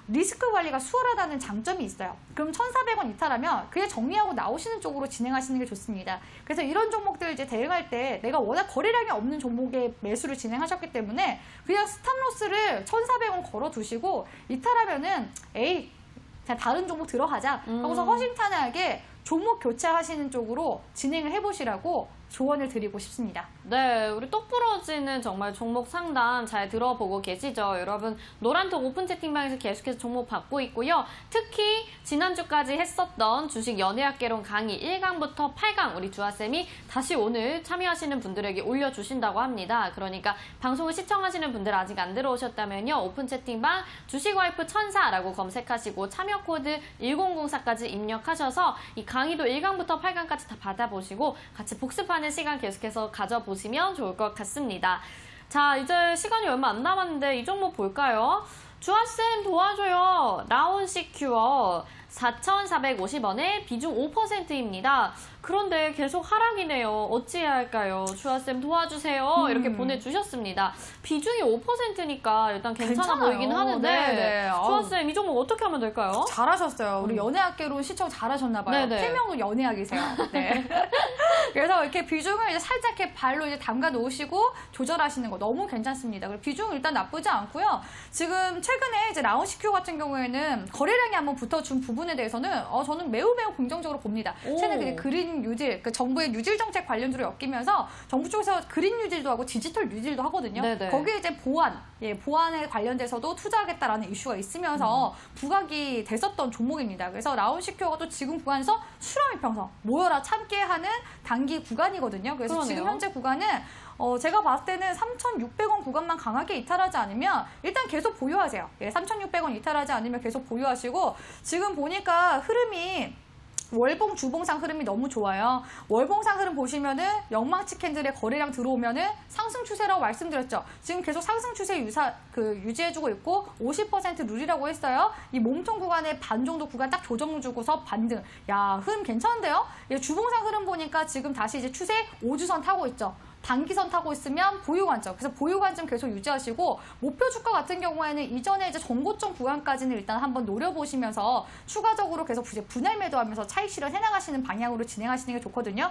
리스크 관리가 수월하다는 장점이 있어요. 그럼 1,400원 이탈하면 그냥 정리하고 나오시는 쪽으로 진행하시는 게 좋습니다. 그래서 이런 종목들 이제 대응할 때 내가 워낙 거래량이 없는 종목에 매수를 진행하셨기 때문에 그냥 스탑로스를 1,400원 걸어두시고 이탈하면은 에이 그냥 다른 종목 들어가자 하고서 허심탄회하게 종목 교체하시는 쪽으로 진행을 해보시라고 조언을 드리고 싶습니다. 네, 우리 똑부러지는 정말 종목 상담 잘 들어보고 계시죠? 여러분, 노란톡 오픈 채팅방에서 계속해서 종목 받고 있고요. 특히 지난주까지 했었던 주식 연예학개론 강의 1강부터 8강 우리 주아쌤이 다시 오늘 참여하시는 분들에게 올려주신다고 합니다. 그러니까 방송을 시청하시는 분들 아직 안 들어오셨다면요. 오픈 채팅방 주식와이프 1000사라고 검색하시고 참여 코드 1004까지 입력하셔서 이 강의도 1강부터 8강까지 다 받아보시고 같이 복습하는 시간 계속해서 가져보시면 좋을 것 같습니다. 자, 이제 시간이 얼마 안 남았는데 이 종목 볼까요? 주아쌤 도와줘요. 라온시큐어 4,450원에 비중 5%입니다. 그런데 계속 하락이네요. 어찌해야 할까요? 주아쌤 도와주세요. 이렇게 보내주셨습니다. 비중이 5%니까 일단 괜찮아 보이긴 하는데 네네. 주아쌤 이 종목 어떻게 하면 될까요? 잘하셨어요. 우리 연예학개론 시청 잘하셨나 봐요. 네네. 태명은 연예학이세요. 네. 그래서 이렇게 비중을 이제 살짝 이렇게 발로 이제 담가 놓으시고 조절하시는 거 너무 괜찮습니다. 그리고 비중 일단 나쁘지 않고요. 지금 최근에 이제 라온시큐 같은 경우에는 거래량이 한번 붙어준 부분에 대해서는 저는 매우 긍정적으로 봅니다. 최근에 그린 뉴딜, 그 정부의 뉴딜 정책 관련주로 엮이면서 정부 쪽에서 그린 뉴딜도 하고 디지털 뉴딜도 하거든요. 네네. 거기에 이제 보안에 관련돼서도 투자하겠다라는 이슈가 있으면서 부각이 됐었던 종목입니다. 그래서 라온시큐어가 또 지금 구간에서 수렴이평선 모여라 참깨하는 단기 구간이거든요. 그래서 그러네요. 지금 현재 구간은 제가 봤을 때는 3,600원 구간만 강하게 이탈하지 않으면 일단 계속 보유하세요. 3,600원 이탈하지 않으면 계속 보유하시고 지금 보니까 흐름이 월봉, 주봉상 흐름이 너무 좋아요. 월봉상 흐름 보시면은 영망치 캔들의 거래량 들어오면은 상승 추세라고 말씀드렸죠. 지금 계속 상승 추세 유지해주고 있고 50% 룰이라고 했어요. 이 몸통 구간에 반 정도 구간 딱 조정 주고서 반등. 야, 흐름 괜찮은데요? 주봉상 흐름 보니까 지금 다시 이제 추세 5주선 타고 있죠. 단기선 타고 있으면 보유 관점. 그래서 보유 관점 계속 유지하시고 목표 주가 같은 경우에는 이전에 이제 전고점 구간까지는 일단 한번 노려보시면서 추가적으로 계속 이제 분할 매도하면서 차익 실현 해나가시는 방향으로 진행하시는 게 좋거든요.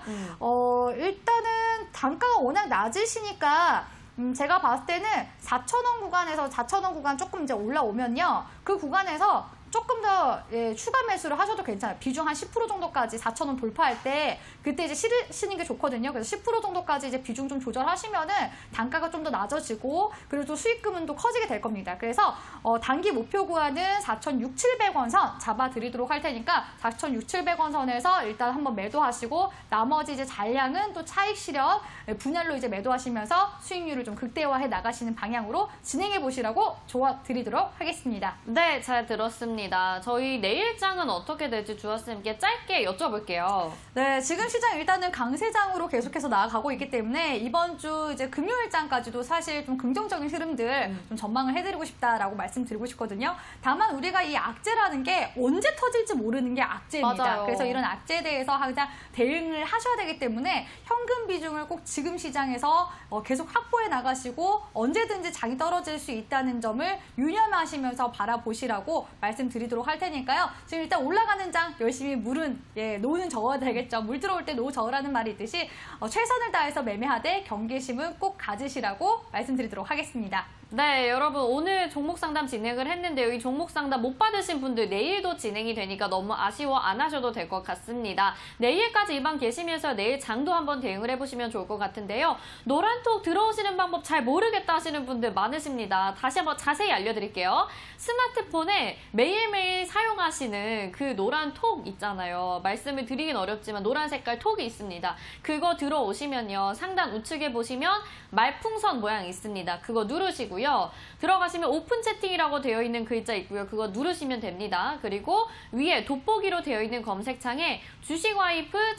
일단은 단가가 워낙 낮으시니까 제가 봤을 때는 4,000원 구간에서 4,000원 구간 조금 이제 올라오면요. 그 구간에서 조금 더 추가 매수를 하셔도 괜찮아요. 비중 한 10% 정도까지 4,000원 돌파할 때 그때 이제 실으시는 게 좋거든요. 그래서 10% 정도까지 이제 비중 좀 조절하시면은 단가가 좀 더 낮아지고 그리고 또 수익금은 또 커지게 될 겁니다. 그래서 단기 목표 구간은 4,600-700원 선 잡아드리도록 할 테니까 4,600-700원 선에서 일단 한번 매도하시고 나머지 이제 잔량은 또 차익 실현 분할로 이제 매도하시면서 수익률을 좀 극대화해 나가시는 방향으로 진행해 보시라고 조언 드리도록 하겠습니다. 네, 잘 들었습니다. 저희 내일장은 어떻게 될지 주아쌤께 짧게 여쭤볼게요. 네, 지금 시장 일단은 강세장으로 계속해서 나아가고 있기 때문에 이번 주 이제 금요일장까지도 사실 좀 긍정적인 흐름들 좀 전망을 해드리고 싶다라고 말씀드리고 싶거든요. 다만 우리가 이 악재라는 게 언제 터질지 모르는 게 악재입니다. 맞아요. 그래서 이런 악재에 대해서 항상 대응을 하셔야 되기 때문에 현금 비중을 꼭 지금 시장에서 계속 확보해 나가시고 언제든지 장이 떨어질 수 있다는 점을 유념하시면서 바라보시라고 말씀 말씀드리도록 할 테니까요. 지금 일단 올라가는 장 열심히 노는 저어야 되겠죠. 물 들어올 때 노 저으라는 말이 있듯이 최선을 다해서 매매하되 경계심은 꼭 가지시라고 말씀드리도록 하겠습니다. 네, 여러분 오늘 종목 상담 진행을 했는데요. 이 종목 상담 못 받으신 분들 내일도 진행이 되니까 너무 아쉬워 안 하셔도 될 것 같습니다. 내일까지 이 방 계시면서 내일 장도 한번 대응을 해보시면 좋을 것 같은데요. 노란톡 들어오시는 방법 잘 모르겠다 하시는 분들 많으십니다. 다시 한번 자세히 알려드릴게요. 스마트폰에 매일매일 사용하시는 그 노란 톡 있잖아요. 말씀을 드리긴 어렵지만 노란 색깔 톡이 있습니다. 그거 들어오시면요. 상단 우측에 보시면 말풍선 모양이 있습니다. 그거 누르시고 들어가시면 오픈 채팅이라고 되어 있는 글자 있고요. 그거 누르시면 됩니다. 그리고 위에 돋보기로 되어 있는 검색창에 주식와이프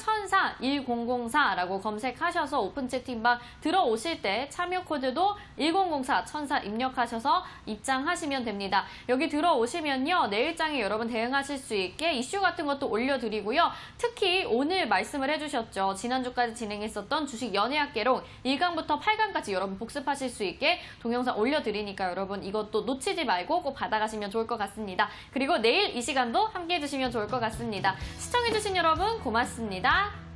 1004-1004라고 검색하셔서 오픈 채팅방 들어오실 때 참여 코드도 1004-1004 입력하셔서 입장하시면 됩니다. 여기 들어오시면요. 내일장에 여러분 대응하실 수 있게 이슈 같은 것도 올려드리고요. 특히 오늘 말씀을 해주셨죠. 지난주까지 진행했었던 주식 연예학개론 1강부터 8강까지 여러분 복습하실 수 있게 동영상 올려드리니까 여러분 이것도 놓치지 말고 꼭 받아가시면 좋을 것 같습니다. 그리고 내일 이 시간도 함께 해주시면 좋을 것 같습니다. 시청해주신 여러분 고맙습니다.